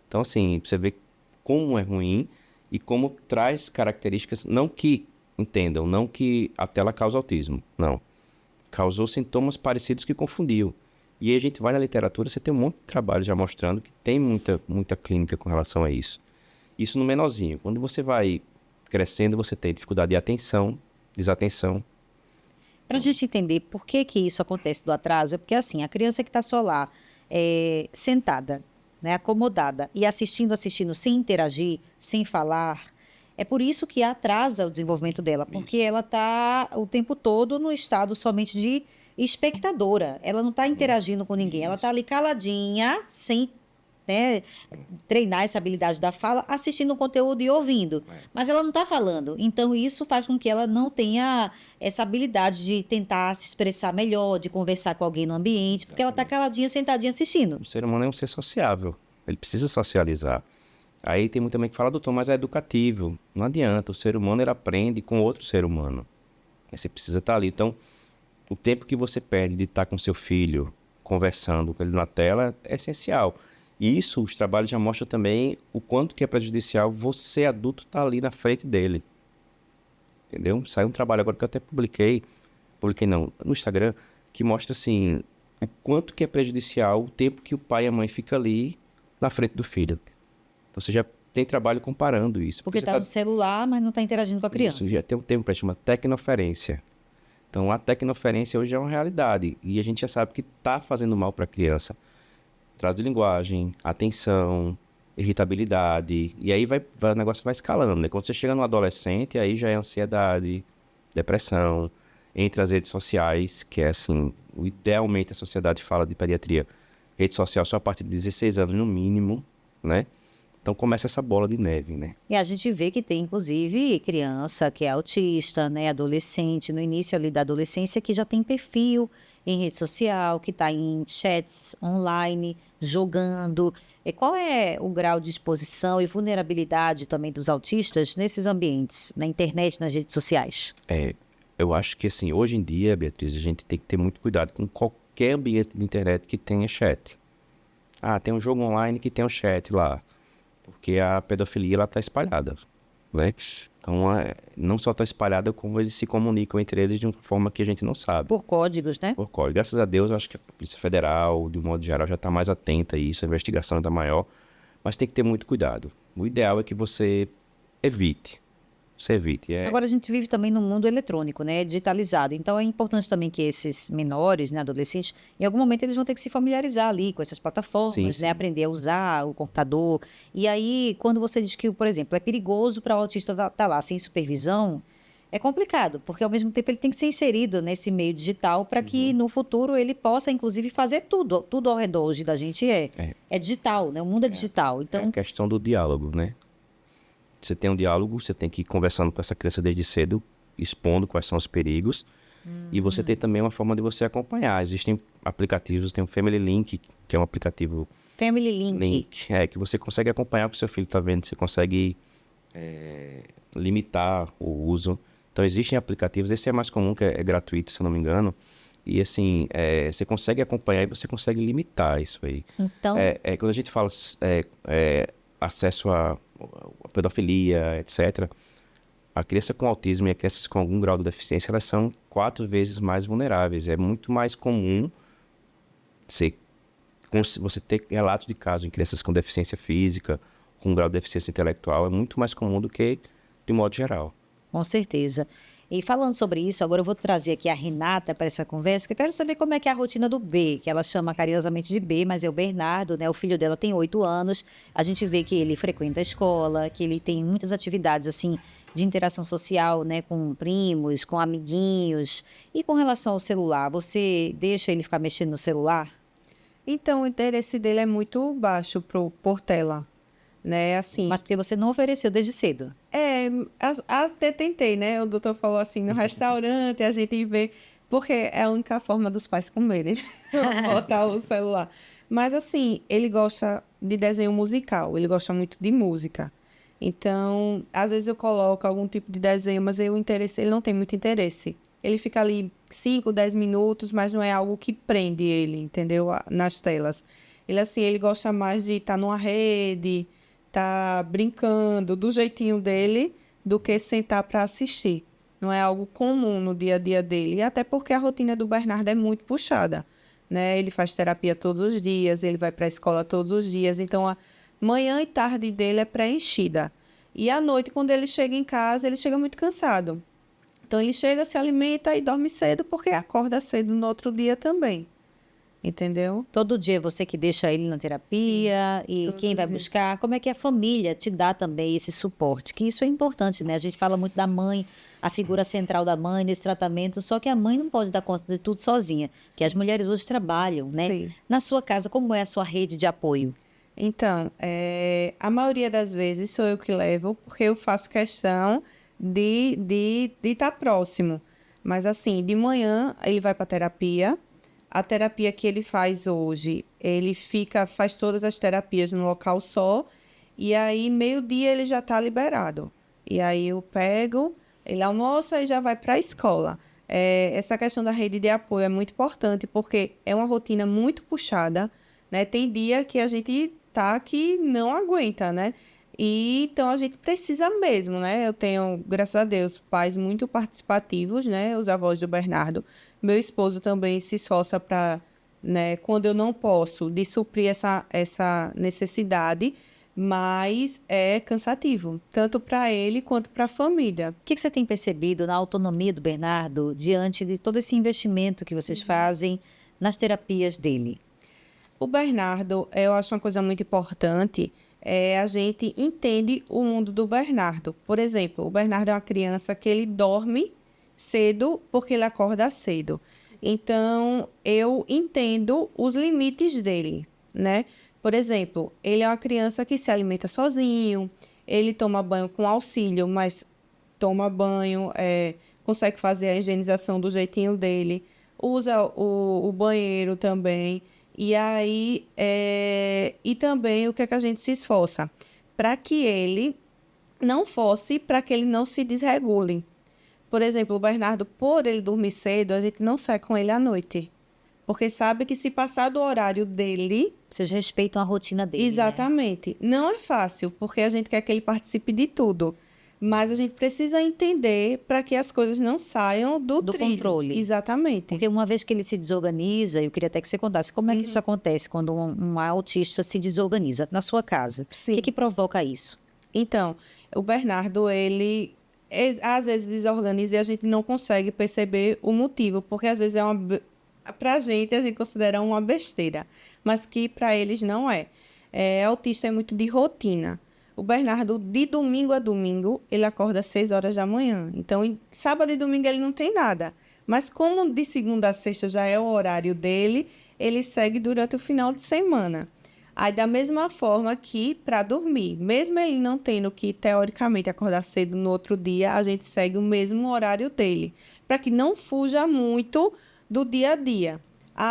Então, assim, você vê como é ruim e como traz características, não que a tela causa autismo, não. Causou sintomas parecidos que confundiu. E aí a gente vai na literatura, você tem um monte de trabalho já mostrando que tem muita clínica com relação a isso. Isso no menorzinho. Quando você vai crescendo, você tem dificuldade de atenção, desatenção. Para a gente entender por que isso acontece do atraso, é porque assim, a criança que está só lá, sentada, né, acomodada e assistindo sem interagir, sem falar, é por isso que atrasa o desenvolvimento dela, porque ela está o tempo todo no estado somente de espectadora. Ela não está interagindo com ninguém, ela está ali caladinha, sem, né, treinar essa habilidade da fala, assistindo o conteúdo e ouvindo. Mas ela não está falando. Então, isso faz com que ela não tenha essa habilidade de tentar se expressar melhor, de conversar com alguém no ambiente, porque ela está caladinha, sentadinha, assistindo. O ser humano é um ser sociável. Ele precisa socializar. Aí tem muita gente que fala, doutor, mas é educativo. Não adianta. O ser humano, ele aprende com outro ser humano. Aí você precisa estar ali. Então, o tempo que você perde de estar com seu filho, conversando com ele na tela, é essencial. E isso, os trabalhos já mostram também o quanto que é prejudicial você, adulto, estar ali na frente dele. Entendeu? Saiu um trabalho agora que eu até publiquei no Instagram, que mostra, assim, o quanto que é prejudicial o tempo que o pai e a mãe ficam ali na frente do filho. Então, você já tem trabalho comparando isso. Porque está no celular, mas não está interagindo com a criança. Isso, já tem um termo para chamar tecnoferência. Então, a tecnoferência hoje é uma realidade. E a gente já sabe que está fazendo mal para a criança. Atraso de linguagem, atenção, irritabilidade. E aí o negócio vai escalando, né? Quando você chega no adolescente, aí já é ansiedade, depressão. Entre as redes sociais, que é assim, idealmente a sociedade fala de pediatria. Rede social só a partir de 16 anos no mínimo, né? Então começa essa bola de neve, né? E a gente vê que tem, inclusive, criança que é autista, né? Adolescente, no início ali da adolescência, que já tem perfil em rede social, que está em chats online, jogando. E qual é o grau de exposição e vulnerabilidade também dos autistas nesses ambientes, na internet, nas redes sociais? Eu acho que, assim, hoje em dia, Beatriz, a gente tem que ter muito cuidado com qualquer ambiente de internet que tenha chat. Ah, tem um jogo online que tem um chat lá. Porque a pedofilia, ela está espalhada, né? Então, não só está espalhada, como eles se comunicam entre eles de uma forma que a gente não sabe. Por códigos, né? Por código. Graças a Deus, eu acho que a Polícia Federal, de um modo geral, já está mais atenta a isso, a investigação está maior. Mas tem que ter muito cuidado. O ideal é que você evite. Agora a gente vive também num mundo eletrônico, né, digitalizado. Então é importante também que esses menores, né, adolescentes, em algum momento eles vão ter que se familiarizar ali com essas plataformas, Sim. né, aprender a usar o computador. E aí, quando você diz que, por exemplo, é perigoso para o autista estar lá sem supervisão, é complicado, porque ao mesmo tempo ele tem que ser inserido nesse meio digital para que no futuro ele possa, inclusive, fazer tudo ao redor hoje da gente é digital, né? O mundo é digital. Então, É a questão do diálogo, né? Você tem um diálogo, você tem que ir conversando com essa criança desde cedo, expondo quais são os perigos. E você tem também uma forma de você acompanhar. Existem aplicativos, tem o Family Link, que é um aplicativo... Family Link. Que você consegue acompanhar o que seu filho está vendo, você consegue limitar o uso. Então, existem aplicativos, esse é mais comum, que é gratuito, se eu não me engano, E assim, você consegue acompanhar e você consegue limitar isso aí. Então, Quando a gente fala acesso a pedofilia, etc., a criança com autismo e a crianças com algum grau de deficiência, elas são 4 vezes mais vulneráveis. É muito mais comum você ter relatos de casos em crianças com deficiência física, com grau de deficiência intelectual, é muito mais comum do que de modo geral. com certeza. E falando sobre isso, agora eu vou trazer aqui a Renata para essa conversa, que eu quero saber como é que é a rotina do B, que ela chama carinhosamente de B, mas é o Bernardo, né? O filho dela tem 8 anos. A gente vê que ele frequenta a escola, que ele tem muitas atividades, assim, de interação social, né? Com primos, com amiguinhos. E com relação ao celular, você deixa ele ficar mexendo no celular? Então, o interesse dele é muito baixo por tela, né? Assim, Mas porque você não ofereceu desde cedo. até tentei, né? O doutor falou assim, no restaurante, a gente vê, porque é a única forma dos pais comerem, botar o celular. Mas assim, ele gosta de desenho musical, ele gosta muito de música. Então, às vezes eu coloco algum tipo de desenho, mas ele não tem muito interesse. Ele fica ali 5, 10 minutos, mas não é algo que prende ele, entendeu? Nas telas. Ele gosta mais de estar numa rede, tá brincando do jeitinho dele do que sentar para assistir. Não é algo comum no dia a dia dele. E até porque a rotina do Bernardo é muito puxada, né? Ele faz terapia todos os dias, ele vai para a escola todos os dias. Então, a manhã e tarde dele é preenchida. E à noite, quando ele chega em casa, ele chega muito cansado. Então, ele chega, se alimenta e dorme cedo, porque acorda cedo no outro dia também. Entendeu? Todo dia é você que deixa ele na terapia e todos quem vai os dias. buscar? Como é que a família te dá também esse suporte? Que isso é importante, né? A gente fala muito da mãe, a figura central da mãe nesse tratamento, só que a mãe não pode dar conta de tudo sozinha, que as mulheres hoje trabalham, né? Sim. Na sua casa, como é a sua rede de apoio? Então, a maioria das vezes sou eu que levo, porque eu faço questão de estar próximo. Mas assim, de manhã ele vai para terapia. A terapia que ele faz hoje, faz todas as terapias no local só. E aí, meio-dia, ele já está liberado. E aí eu pego, ele almoça e já vai para a escola. Essa questão da rede de apoio é muito importante, porque é uma rotina muito puxada, né? Tem dia que a gente tá que não aguenta, né? E então a gente precisa mesmo, né? Eu tenho, graças a Deus, pais muito participativos, né? Os avós do Bernardo. Meu esposo também se esforça para, né, quando eu não posso, de suprir essa necessidade, mas é cansativo, tanto para ele quanto para a família. O que você tem percebido na autonomia do Bernardo diante de todo esse investimento que vocês fazem nas terapias dele? O Bernardo, eu acho uma coisa muito importante, a gente entende o mundo do Bernardo. Por exemplo, o Bernardo é uma criança que ele dorme cedo porque ele acorda cedo. Então, eu entendo os limites dele, né? Por exemplo, ele é uma criança que se alimenta sozinho, ele toma banho com auxílio, mas toma banho, consegue fazer a higienização do jeitinho dele, usa o banheiro também. E aí, e também o que é que a gente se esforça? Para que ele não fosse, para que ele não se desregule. Por exemplo, o Bernardo, por ele dormir cedo, a gente não sai com ele à noite. Porque sabe que se passar do horário dele... Vocês respeitam a rotina dele, né? Exatamente. Não é fácil, porque a gente quer que ele participe de tudo. Mas a gente precisa entender para que as coisas não saiam do trilho. Controle. Exatamente. Porque uma vez que ele se desorganiza, eu queria até que você contasse como é que isso acontece quando um autista se desorganiza na sua casa. Sim. O que prova isso? Então, o Bernardo, ele às vezes desorganiza e a gente não consegue perceber o motivo, porque às vezes pra gente, a gente considera uma besteira, mas que para eles não é. Autista é muito de rotina. O Bernardo, de domingo a domingo, ele acorda às 6 horas da manhã. Então, sábado e domingo ele não tem nada. Mas como de segunda a sexta já é o horário dele, ele segue durante o final de semana. Aí, da mesma forma que para dormir, mesmo ele não tendo que, teoricamente, acordar cedo no outro dia, a gente segue o mesmo horário dele, para que não fuja muito do dia a dia.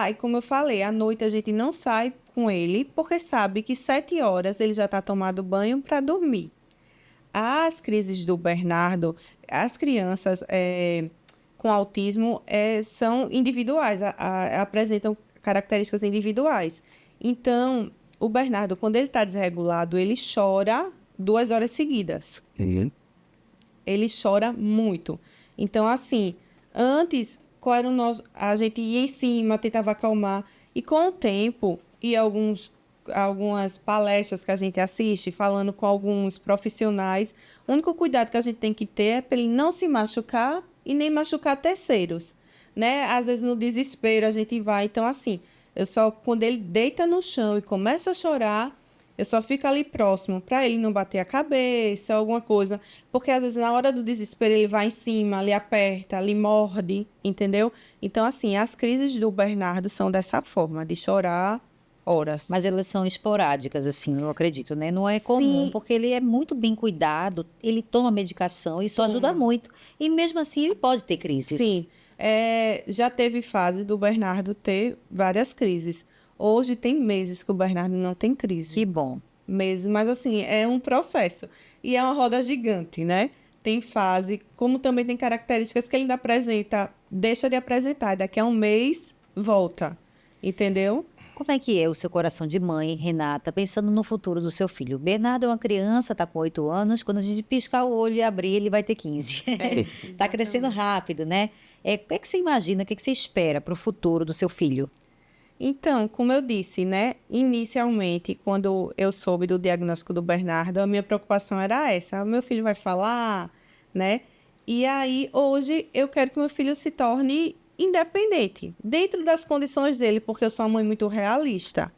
E como eu falei, à noite a gente não sai com ele, porque sabe que 7 horas ele já está tomando banho para dormir. As crises do Bernardo, as crianças com autismo são individuais, apresentam características individuais. Então, o Bernardo, quando ele está desregulado, ele chora 2 horas seguidas. Ele chora muito. Então, assim, antes, qual era o nosso... A gente ia em cima, tentava acalmar. E com o tempo, e algumas palestras que a gente assiste, falando com alguns profissionais, o único cuidado que a gente tem que ter é para ele não se machucar e nem machucar terceiros, né? Às vezes, no desespero, a gente vai. Então, assim, quando ele deita no chão e começa a chorar, eu só fico ali próximo para ele não bater a cabeça, alguma coisa. Porque, às vezes, na hora do desespero, ele vai em cima, ali aperta, ali morde, entendeu? Então, assim, as crises do Bernardo são dessa forma, de chorar horas. Mas elas são esporádicas, assim, eu acredito, né? Não é comum, Sim. porque ele é muito bem cuidado, ele toma medicação, isso ajuda muito. E mesmo assim, ele pode ter crises. Sim, já teve fase do Bernardo ter várias crises. Hoje tem meses que o Bernardo não tem crise. Que bom. Meses, mas assim, é um processo. E é uma roda gigante, né? Tem fase, como também tem características que ele ainda apresenta, deixa de apresentar, e daqui a um mês volta. Entendeu? Como é que é o seu coração de mãe, Renata, pensando no futuro do seu filho? Bernardo é uma criança, está com 8 anos, quando a gente piscar o olho e abrir, ele vai ter 15. Está crescendo rápido, né? O que é que você imagina, o que é que você espera para o futuro do seu filho? Então, como eu disse, né? Inicialmente, quando eu soube do diagnóstico do Bernardo, a minha preocupação era essa. Meu filho vai falar, né? E aí, hoje, eu quero que meu filho se torne independente, dentro das condições dele, porque eu sou uma mãe muito realista,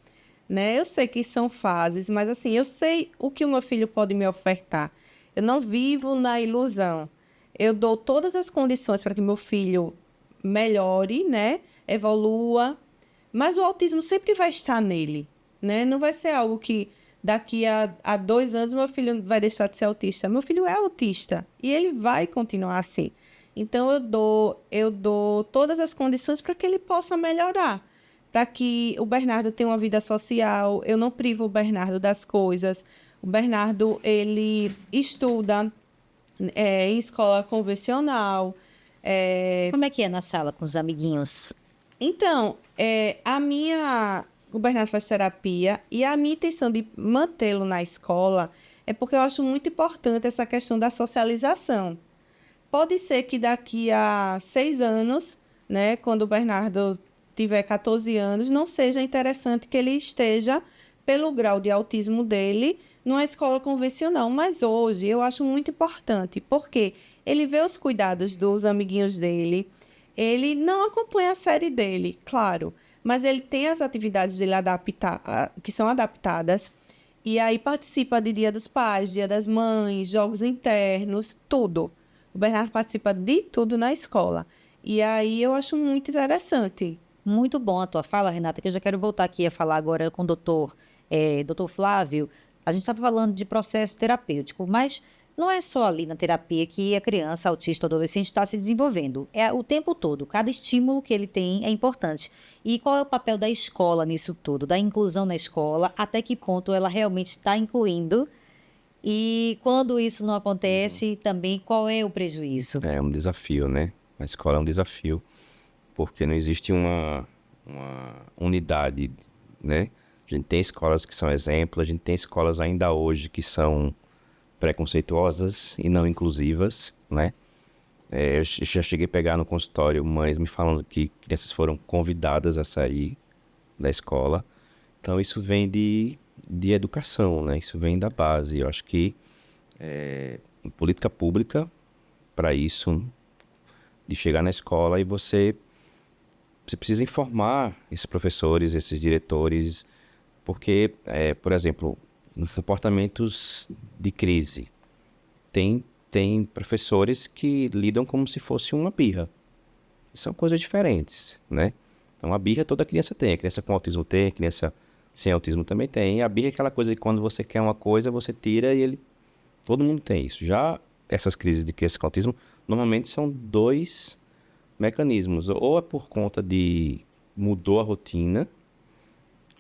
né? Eu sei que são fases, mas assim, eu sei o que o meu filho pode me ofertar. Eu não vivo na ilusão. Eu dou todas as condições para que meu filho melhore, né? Evolua, mas o autismo sempre vai estar nele, né? Não vai ser algo que daqui a 2 anos meu filho vai deixar de ser autista. Meu filho é autista e ele vai continuar assim. Então, eu dou todas as condições para que ele possa melhorar, para que o Bernardo tenha uma vida social. Eu não privo o Bernardo das coisas. O Bernardo, ele estuda em escola convencional. Como é que é na sala com os amiguinhos? Então, o Bernardo faz terapia e a minha intenção de mantê-lo na escola é porque eu acho muito importante essa questão da socialização. Pode ser que daqui a 6 anos, né, quando o Bernardo tiver 14 anos, não seja interessante que ele esteja, pelo grau de autismo dele, numa escola convencional. Mas hoje eu acho muito importante, porque ele vê os cuidados dos amiguinhos dele, ele não acompanha a série dele, claro, mas ele tem as atividades dele que são adaptadas, e aí participa de Dia dos Pais, Dia das Mães, jogos internos, tudo. O Bernardo participa de tudo na escola. E aí eu acho muito interessante. Muito bom a tua fala, Renata, que eu já quero voltar aqui a falar agora com o doutor Flávio. A gente estava falando de processo terapêutico, mas não é só ali na terapia que a criança, autista ou adolescente está se desenvolvendo. É o tempo todo. Cada estímulo que ele tem é importante. E qual é o papel da escola nisso tudo? Da inclusão na escola? Até que ponto ela realmente está incluindo? E quando isso não acontece, também qual é o prejuízo? É um desafio, né? A escola é um desafio, porque não existe uma unidade, né? A gente tem escolas que são exemplos, a gente tem escolas ainda hoje que são preconceituosas e não inclusivas, né? Eu já cheguei a pegar no consultório mães me falando que crianças foram convidadas a sair da escola. Então isso vem de educação, né? Isso vem da base. Eu acho que política pública para isso, de chegar na escola e você precisa informar esses professores, esses diretores, porque, por exemplo, nos comportamentos de crise, tem professores que lidam como se fosse uma birra. São coisas diferentes, né? Então, a birra toda criança tem. A criança com autismo tem, a criança sem autismo também tem. E a birra é aquela coisa que quando você quer uma coisa, você tira e todo mundo tem isso. Já essas crises de criança com autismo, normalmente são 2 mecanismos. Ou é por conta de mudou a rotina,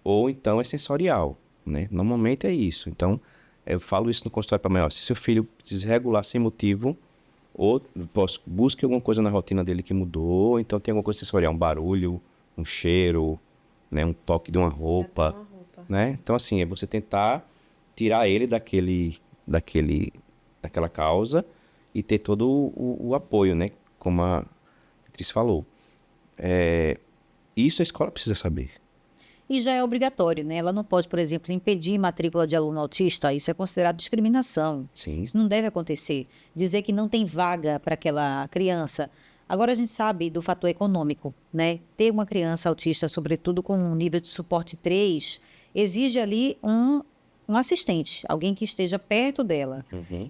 ou então é sensorial, né? Normalmente é isso. Então, eu falo isso no consultório para maior. Se seu filho desregular sem motivo, ou busque alguma coisa na rotina dele que mudou, então tem alguma coisa sensorial, um barulho, um cheiro, né, um toque de uma roupa, né? Então, assim, é você tentar tirar ele daquela causa e ter todo o apoio, né? Como a Beatriz falou. Isso a escola precisa saber. E já é obrigatório, né? Ela não pode, por exemplo, impedir matrícula de aluno autista. Isso é considerado discriminação. Sim. Isso não deve acontecer. Dizer que não tem vaga para aquela criança. Agora a gente sabe do fator econômico, né? Ter uma criança autista, sobretudo com um nível de suporte 3, exige ali um assistente, alguém que esteja perto dela.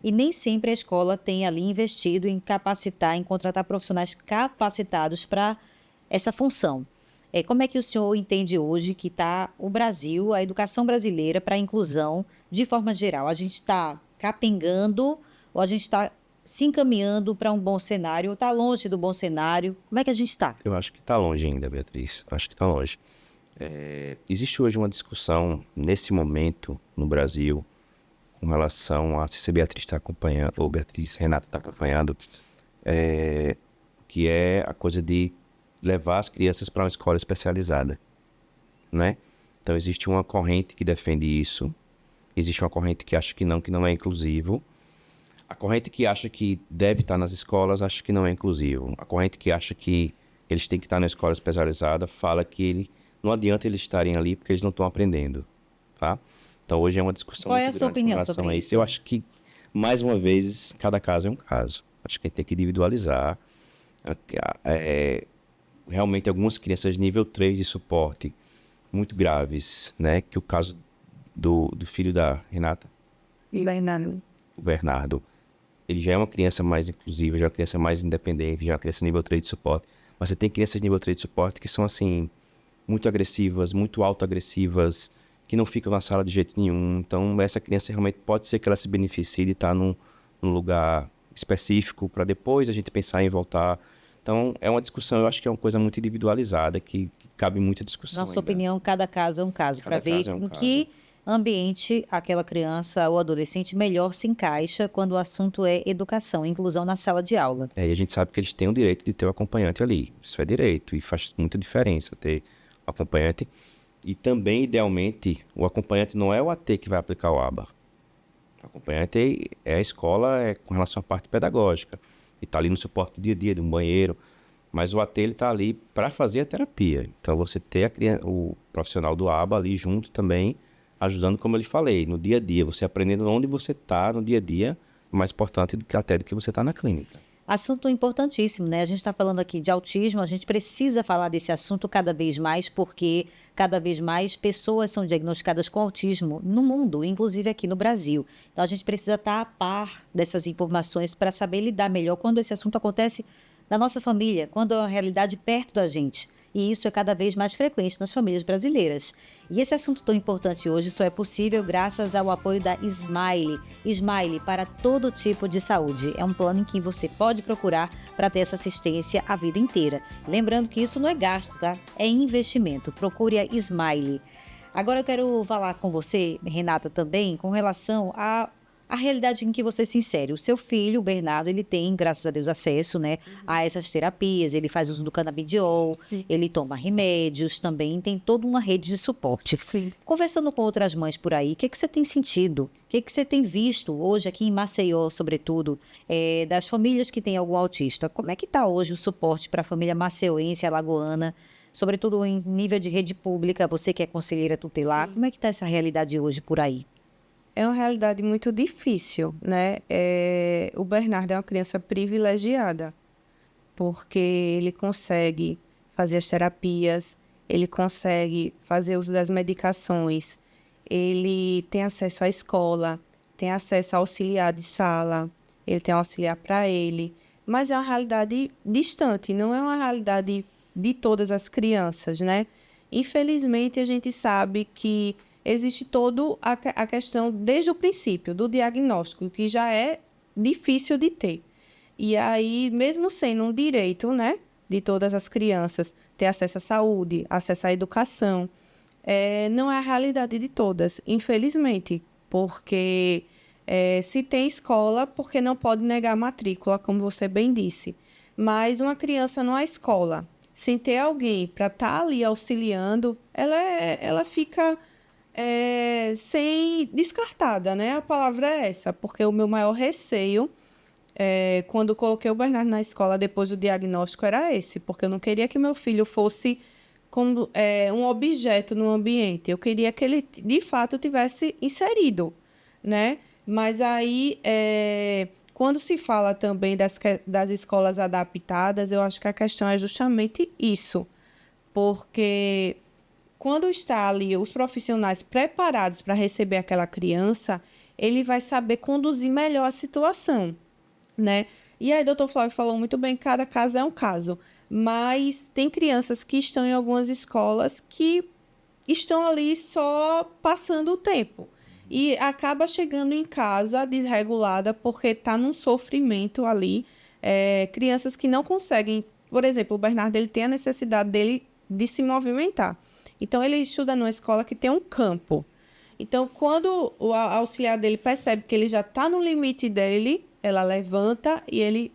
E nem sempre a escola tem ali investido em capacitar, em contratar profissionais capacitados para essa função. Como é que o senhor entende hoje que está o Brasil, a educação brasileira para a inclusão de forma geral? A gente está capengando ou a gente está se encaminhando para um bom cenário ou está longe do bom cenário? Como é que a gente está? Eu acho que está longe ainda, Beatriz. Acho que está longe. Existe hoje uma discussão, nesse momento, no Brasil, com relação a se a Beatriz está acompanhando, ou Beatriz Renata está acompanhando, que é a coisa de levar as crianças para uma escola especializada, né? Então, existe uma corrente que defende isso, existe uma corrente que acha que não é inclusivo. A corrente que acha que deve estar nas escolas, acha que não é inclusivo. A corrente que acha que eles têm que estar na escola especializada, fala que não adianta eles estarem ali porque eles não estão aprendendo, tá? Então, hoje é uma discussão Qual é a muito sua grande com opinião relação sobre a isso? Eu acho que, mais uma vez, cada caso é um caso. Acho que a gente tem que individualizar. Realmente, algumas crianças de nível 3 de suporte muito graves, né? Que o caso do filho da Renata, o Bernardo, ele já é uma criança mais inclusiva, já é uma criança mais independente, já é uma criança nível 3 de suporte. Mas você tem crianças de nível 3 de suporte que são, assim, muito agressivas, muito autoagressivas, que não ficam na sala de jeito nenhum. Então, essa criança realmente pode ser que ela se beneficie de estar num lugar específico para depois a gente pensar em voltar. Então, é uma discussão, eu acho que é uma coisa muito individualizada, que cabe muita discussão. Na sua opinião, cada caso é um caso, para Cada ver caso é um em caso. que ambiente aquela criança ou adolescente melhor se encaixa quando o assunto é educação, inclusão na sala de aula. E a gente sabe que eles têm o direito de ter o acompanhante ali. Isso é direito e faz muita diferença ter o acompanhante. E também, idealmente, o acompanhante não é o AT que vai aplicar o ABA. O acompanhante é a escola com relação à parte pedagógica. E está ali no suporte do dia a dia, de um banheiro. Mas o AT está ali para fazer a terapia. Então, você ter o profissional do ABA ali junto também, ajudando, como eu lhe falei, no dia a dia. Você aprendendo onde você está no dia a dia, mais importante do que você está na clínica. Assunto importantíssimo, né? A gente está falando aqui de autismo, a gente precisa falar desse assunto cada vez mais, porque cada vez mais pessoas são diagnosticadas com autismo no mundo, inclusive aqui no Brasil. Então, a gente precisa estar a par dessas informações para saber lidar melhor quando esse assunto acontece na nossa família, quando é uma realidade perto da gente. E isso é cada vez mais frequente nas famílias brasileiras. E esse assunto tão importante hoje só é possível graças ao apoio da Smile. Smile para todo tipo de saúde. É um plano em que você pode procurar para ter essa assistência a vida inteira. Lembrando que isso não é gasto, tá? É investimento. Procure a Smile. Agora eu quero falar com você, Renata, também, com relação a realidade em que você se insere. O seu filho, o Bernardo, ele tem, graças a Deus, acesso, né, a essas terapias, ele faz uso do canabidiol, ele toma remédios, também tem toda uma rede de suporte. Sim. Conversando com outras mães por aí, o que você tem sentido? O que você tem visto hoje aqui em Maceió, sobretudo, das famílias que têm algum autista? Como é que está hoje o suporte para a família maceuense, alagoana, sobretudo em nível de rede pública, você que é conselheira tutelar, como é que está essa realidade hoje por aí? É uma realidade muito difícil, né? O Bernardo é uma criança privilegiada, porque ele consegue fazer as terapias, ele consegue fazer uso das medicações, ele tem acesso à escola, tem acesso ao auxiliar de sala, ele tem um auxiliar para ele, mas é uma realidade distante, não é uma realidade de todas as crianças, né? Infelizmente, a gente sabe que existe toda a questão, desde o princípio, do diagnóstico, que já é difícil de ter. E aí, mesmo sendo um direito, né, de todas as crianças, ter acesso à saúde, acesso à educação, não é a realidade de todas, infelizmente, porque Se tem escola, porque não pode negar a matrícula, como você bem disse. Mas uma criança numa escola, sem ter alguém para estar ali auxiliando, ela fica descartada, né? A palavra é essa, porque o meu maior receio, quando coloquei o Bernardo na escola depois do diagnóstico, era esse, porque eu não queria que meu filho fosse como, um objeto no ambiente. Eu queria que ele, de fato, tivesse inserido, né? Mas aí, quando se fala também das escolas adaptadas, eu acho que a questão é justamente isso, porque quando está ali os profissionais preparados para receber aquela criança, ele vai saber conduzir melhor a situação, né? E aí, doutor Flávio falou muito bem, cada caso é um caso, mas tem crianças que estão em algumas escolas que estão ali só passando o tempo e acaba chegando em casa desregulada porque está num sofrimento ali. Crianças que não conseguem, por exemplo, o Bernardo, ele tem a necessidade dele de se movimentar. Então, ele estuda numa escola que tem um campo. Então, quando o auxiliar dele percebe que ele já está no limite dele, ela levanta e ele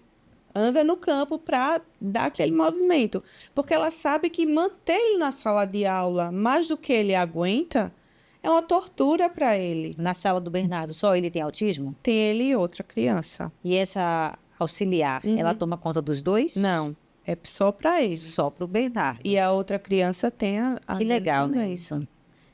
anda no campo para dar aquele movimento. Porque ela sabe que manter ele na sala de aula mais do que ele aguenta é uma tortura para ele. Na sala do Bernardo, só ele tem autismo? Tem ele e outra criança. E essa auxiliar, ela toma conta dos dois? Não, é só para ele. Só para o Bernardo. E a outra criança tem a Que dele legal, né, também. isso?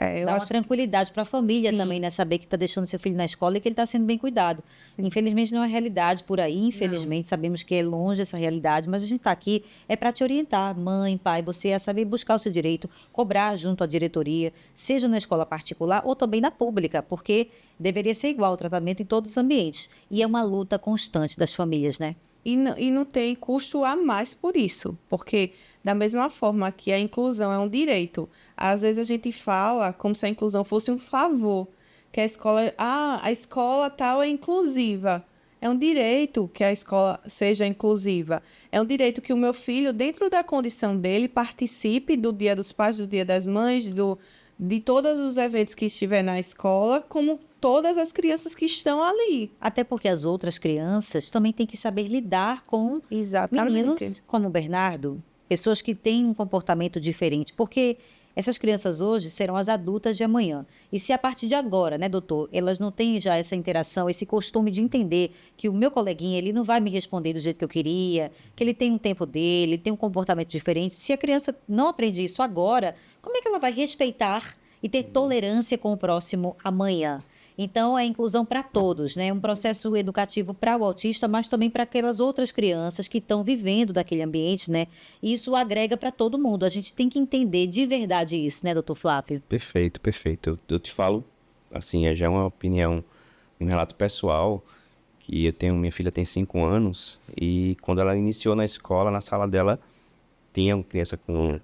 Eu Dá uma acho tranquilidade para a família Sim. também, né? Saber que está deixando seu filho na escola e que ele está sendo bem cuidado. Infelizmente não é realidade por aí, infelizmente sabemos que é longe essa realidade, mas a gente está aqui para te orientar, mãe, pai, você a saber buscar o seu direito, cobrar junto à diretoria, seja na escola particular ou também na pública, porque deveria ser igual o tratamento em todos os ambientes. E é uma luta constante das famílias, né? E não tem custo a mais por isso, porque da mesma forma que a inclusão é um direito, às vezes a gente fala como se a inclusão fosse um favor, que a escola tal é inclusiva. É um direito que a escola seja inclusiva. É um direito que o meu filho, dentro da condição dele, participe do Dia dos Pais, do Dia das Mães, de todos os eventos que estiver na escola, como todas as crianças que estão ali. Até porque as outras crianças também têm que saber lidar com Exatamente. meninos como o Bernardo, pessoas que têm um comportamento diferente, porque essas crianças hoje serão as adultas de amanhã. E se a partir de agora, né, doutor, elas não têm já essa interação, esse costume de entender que o meu coleguinha, ele não vai me responder do jeito que eu queria, que ele tem um tempo dele, tem um comportamento diferente. Se a criança não aprende isso agora, como é que ela vai respeitar e ter tolerância com o próximo amanhã? Então, é inclusão para todos, né? Um processo educativo para o autista, mas também para aquelas outras crianças que estão vivendo daquele ambiente, né? E isso agrega para todo mundo. A gente tem que entender de verdade isso, né, doutor Flávio? Perfeito, perfeito. Eu te falo, assim, já é uma opinião, um relato pessoal, que minha filha tem 5 anos, e quando ela iniciou na escola, na sala dela, tinha uma criança com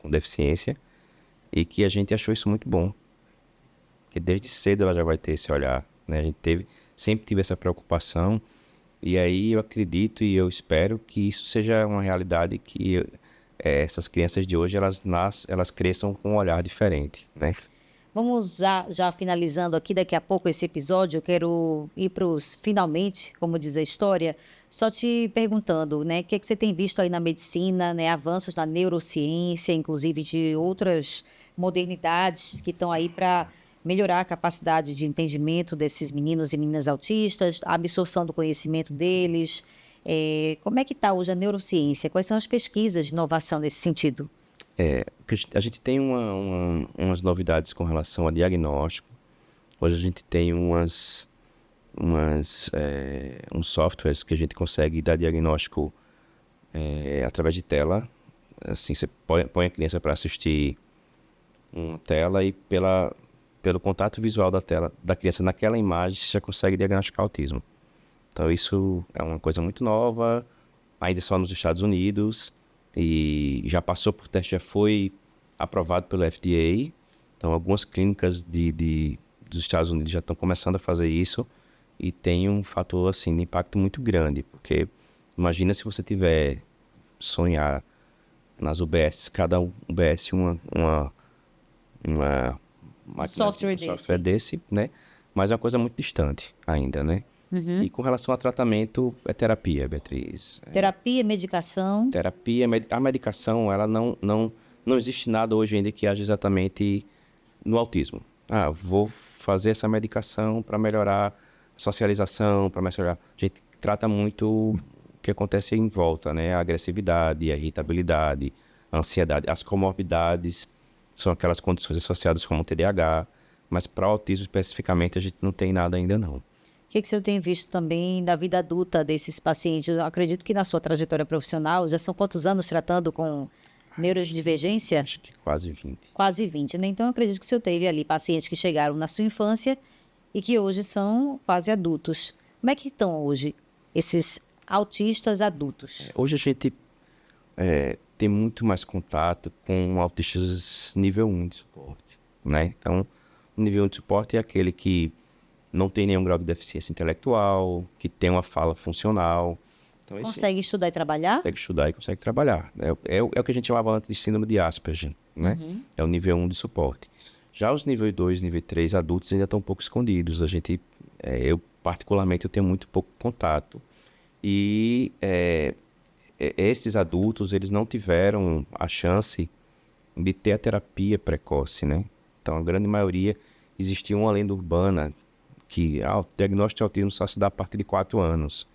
deficiência, e que a gente achou isso muito bom. Porque desde cedo ela já vai ter esse olhar, né? A gente sempre tive essa preocupação, e aí eu acredito e eu espero que isso seja uma realidade, que essas crianças de hoje, elas cresçam com um olhar diferente, né? Vamos já finalizando aqui, daqui a pouco esse episódio, eu quero ir para os finalmente, como diz a história, só te perguntando, né, o que é que você tem visto aí na medicina, né, avanços na neurociência, inclusive de outras modernidades que estão aí para melhorar a capacidade de entendimento desses meninos e meninas autistas, a absorção do conhecimento deles. Como é que está hoje a neurociência? Quais são as pesquisas de inovação nesse sentido? A gente tem umas novidades com relação a diagnóstico. Hoje a gente tem uns softwares que a gente consegue dar diagnóstico através de tela. Assim, você põe a criança para assistir uma tela e pelo contato visual da tela da criança naquela imagem, você já consegue diagnosticar autismo. Então isso é uma coisa muito nova, ainda só nos Estados Unidos, e já passou por teste, já foi aprovado pelo FDA. Então algumas clínicas dos Estados Unidos já estão começando a fazer isso, e tem um fator assim, de impacto muito grande, porque imagina se você tiver sonhar nas UBS, cada UBS uma máquina, Software software desse, né? mas é uma coisa muito distante ainda, né? E com relação a tratamento, é terapia, Beatriz. Terapia, medicação. Terapia, a medicação, ela não existe nada hoje ainda que haja exatamente no autismo. Vou fazer essa medicação para melhorar a socialização, para melhorar... A gente trata muito o que acontece em volta, né? A agressividade, a irritabilidade, a ansiedade. As comorbidades são aquelas condições associadas como o TDAH, mas para o autismo especificamente a gente não tem nada ainda não. O que você tem visto também da vida adulta desses pacientes? Eu acredito que na sua trajetória profissional, já são quantos anos tratando com neurodivergência? Acho que quase 20. Quase 20, né? Então, eu acredito que o senhor teve ali pacientes que chegaram na sua infância e que hoje são quase adultos. Como é que estão hoje esses autistas adultos? Hoje a gente tem muito mais contato com autistas nível 1 de suporte, né? Então, o nível 1 de suporte é aquele que não tem nenhum grau de deficiência intelectual, que tem uma fala funcional. Então, Consegue estudar e trabalhar? Consegue estudar e consegue trabalhar. É o que a gente chamava antes de síndrome de Asperger, né? É o nível 1 de suporte. Já os nível 2, nível 3 adultos ainda estão um pouco escondidos. Eu particularmente, eu tenho muito pouco contato. E esses adultos, eles não tiveram a chance de ter a terapia precoce, né? Então, a grande maioria, existia uma lenda urbana que o diagnóstico de autismo só se dá a partir de 4 anos.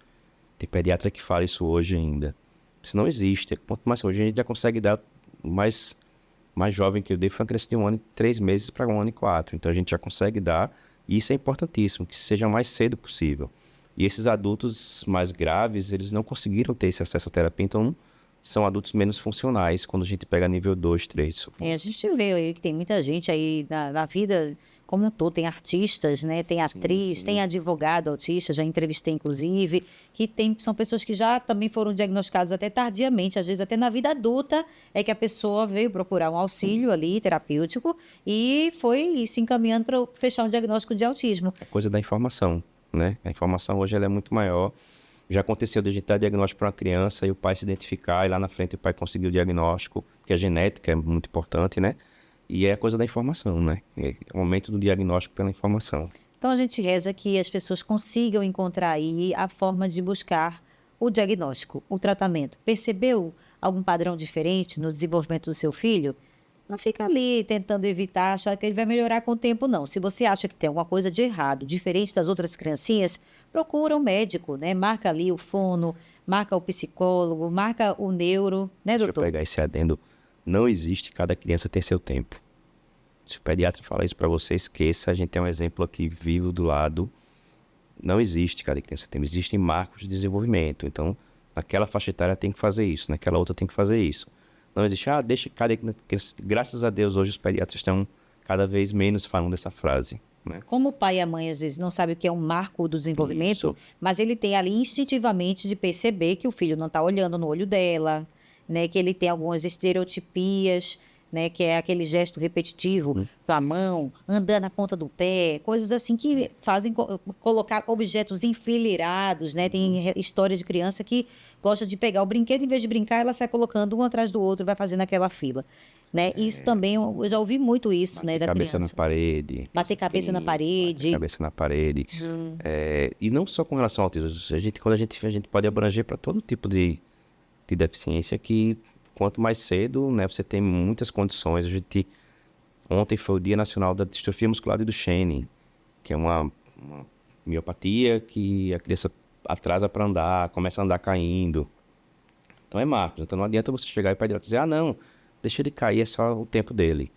Tem pediatra que fala isso hoje ainda. Isso não existe. Quanto mais hoje a gente já consegue dar, o mais jovem que eu dei foi uma criança de 1 ano e 3 meses para 1 ano e 4. Então a gente já consegue dar, e isso é importantíssimo, que seja o mais cedo possível. E esses adultos mais graves, eles não conseguiram ter esse acesso à terapia, então são adultos menos funcionais quando a gente pega nível 2, 3 de suporte. A gente vê aí que tem muita gente aí na vida como um todo, tem artistas, né? Tem atriz, tem advogado autista, já entrevistei inclusive, que são pessoas que já também foram diagnosticadas até tardiamente, às vezes até na vida adulta, é que a pessoa veio procurar um auxílio ali, terapêutico, e foi se encaminhando para fechar um diagnóstico de autismo. É coisa da informação, né? A informação hoje ela é muito maior. Já aconteceu de a gente dar diagnóstico para uma criança e o pai se identificar, e lá na frente o pai conseguir o diagnóstico, porque a genética é muito importante, né? E é a coisa da informação, né? É o aumento do diagnóstico pela informação. Então a gente reza que as pessoas consigam encontrar aí a forma de buscar o diagnóstico, o tratamento. Percebeu algum padrão diferente no desenvolvimento do seu filho? Não fica ali tentando evitar, achar que ele vai melhorar com o tempo, não. Se você acha que tem alguma coisa de errado, diferente das outras criancinhas, procura um médico, né? Marca ali o fono, marca o psicólogo, marca o neuro, né, doutor? Deixa eu pegar esse adendo. Não existe, cada criança tem seu tempo. Se o pediatra falar isso para você, esqueça. A gente tem um exemplo aqui vivo do lado. Não existe cada criança tem. Existem marcos de desenvolvimento. Então, naquela faixa etária tem que fazer isso, naquela outra tem que fazer isso. Não existe, deixa cada criança. Graças a Deus, hoje os pediatras estão cada vez menos falando dessa frase, né? Como o pai e a mãe às vezes não sabem o que é um marco do desenvolvimento, Isso. mas ele tem ali instintivamente de perceber que o filho não está olhando no olho dela, né, que ele tem algumas estereotipias, né, que é aquele gesto repetitivo com a mão, andando na ponta do pé, coisas assim que fazem colocar objetos enfileirados, né? Tem história de criança que gosta de pegar o brinquedo, em vez de brincar, ela sai colocando um atrás do outro e vai fazendo aquela fila, né? Isso também, eu já ouvi muito isso, né, da Cabeça criança. na parede. Bater cabeça na parede. Bater cabeça na parede. E não só com relação ao autismo. Quando a gente pode abranger para todo tipo de deficiência, que quanto mais cedo, né, você tem muitas condições. Ontem foi o Dia Nacional da Distrofia Muscular de Duchenne, que é uma miopatia que a criança atrasa para andar, começa a andar caindo. Então é marco. Então não adianta você chegar e o pediatra dizer, não, deixa ele cair, é só o tempo dele.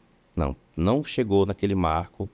Não chegou naquele marco,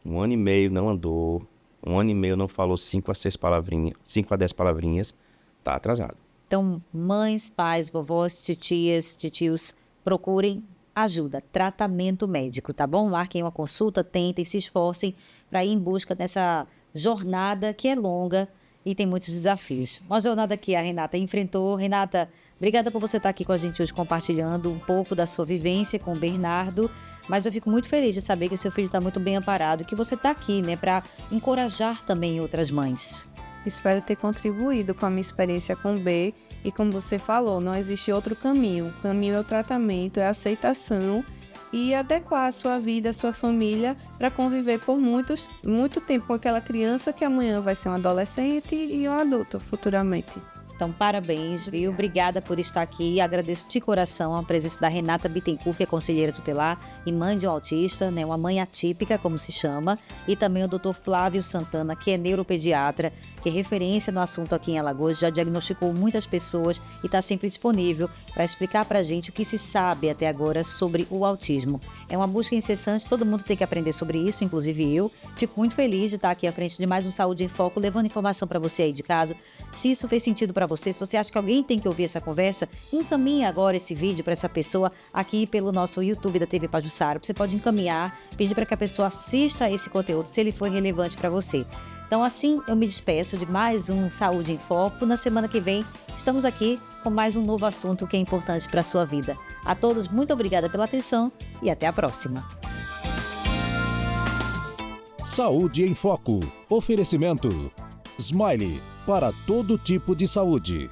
1 ano e meio não andou, 1 ano e meio não falou 5 a 10 palavrinhas, tá atrasado. Então, mães, pais, vovós, titias, titios, procurem ajuda, tratamento médico, tá bom? Marquem uma consulta, tentem, se esforcem para ir em busca dessa jornada que é longa e tem muitos desafios. Uma jornada que a Renata enfrentou. Renata, obrigada por você estar aqui com a gente hoje compartilhando um pouco da sua vivência com o Bernardo, mas eu fico muito feliz de saber que seu filho está muito bem amparado, que você está aqui, né, para encorajar também outras mães. Espero ter contribuído com a minha experiência com o B. E como você falou, não existe outro caminho. O caminho é o tratamento, é a aceitação e adequar a sua vida, a sua família, para conviver por muito tempo com aquela criança que amanhã vai ser um adolescente e um adulto futuramente. Então, parabéns, viu? Obrigada por estar aqui. Agradeço de coração a presença da Renata Bittencourt, que é conselheira tutelar e mãe de um autista, né? Uma mãe atípica, como se chama. E também o Dr. Flávio Santana, que é neuropediatra, que é referência no assunto aqui em Alagoas, já diagnosticou muitas pessoas e está sempre disponível para explicar para a gente o que se sabe até agora sobre o autismo. É uma busca incessante, todo mundo tem que aprender sobre isso, inclusive eu. Fico muito feliz de estar aqui à frente de mais um Saúde em Foco, levando informação para você aí de casa. Se isso fez sentido para você, se você acha que alguém tem que ouvir essa conversa, encaminhe agora esse vídeo para essa pessoa aqui pelo nosso YouTube da TV Pajuçara. Você pode encaminhar, pedir para que a pessoa assista a esse conteúdo, se ele for relevante para você. Então, assim, eu me despeço de mais um Saúde em Foco. Na semana que vem, estamos aqui com mais um novo assunto que é importante para a sua vida. A todos, muito obrigada pela atenção e até a próxima. Saúde em Foco. Oferecimento. Smile, para todo tipo de saúde.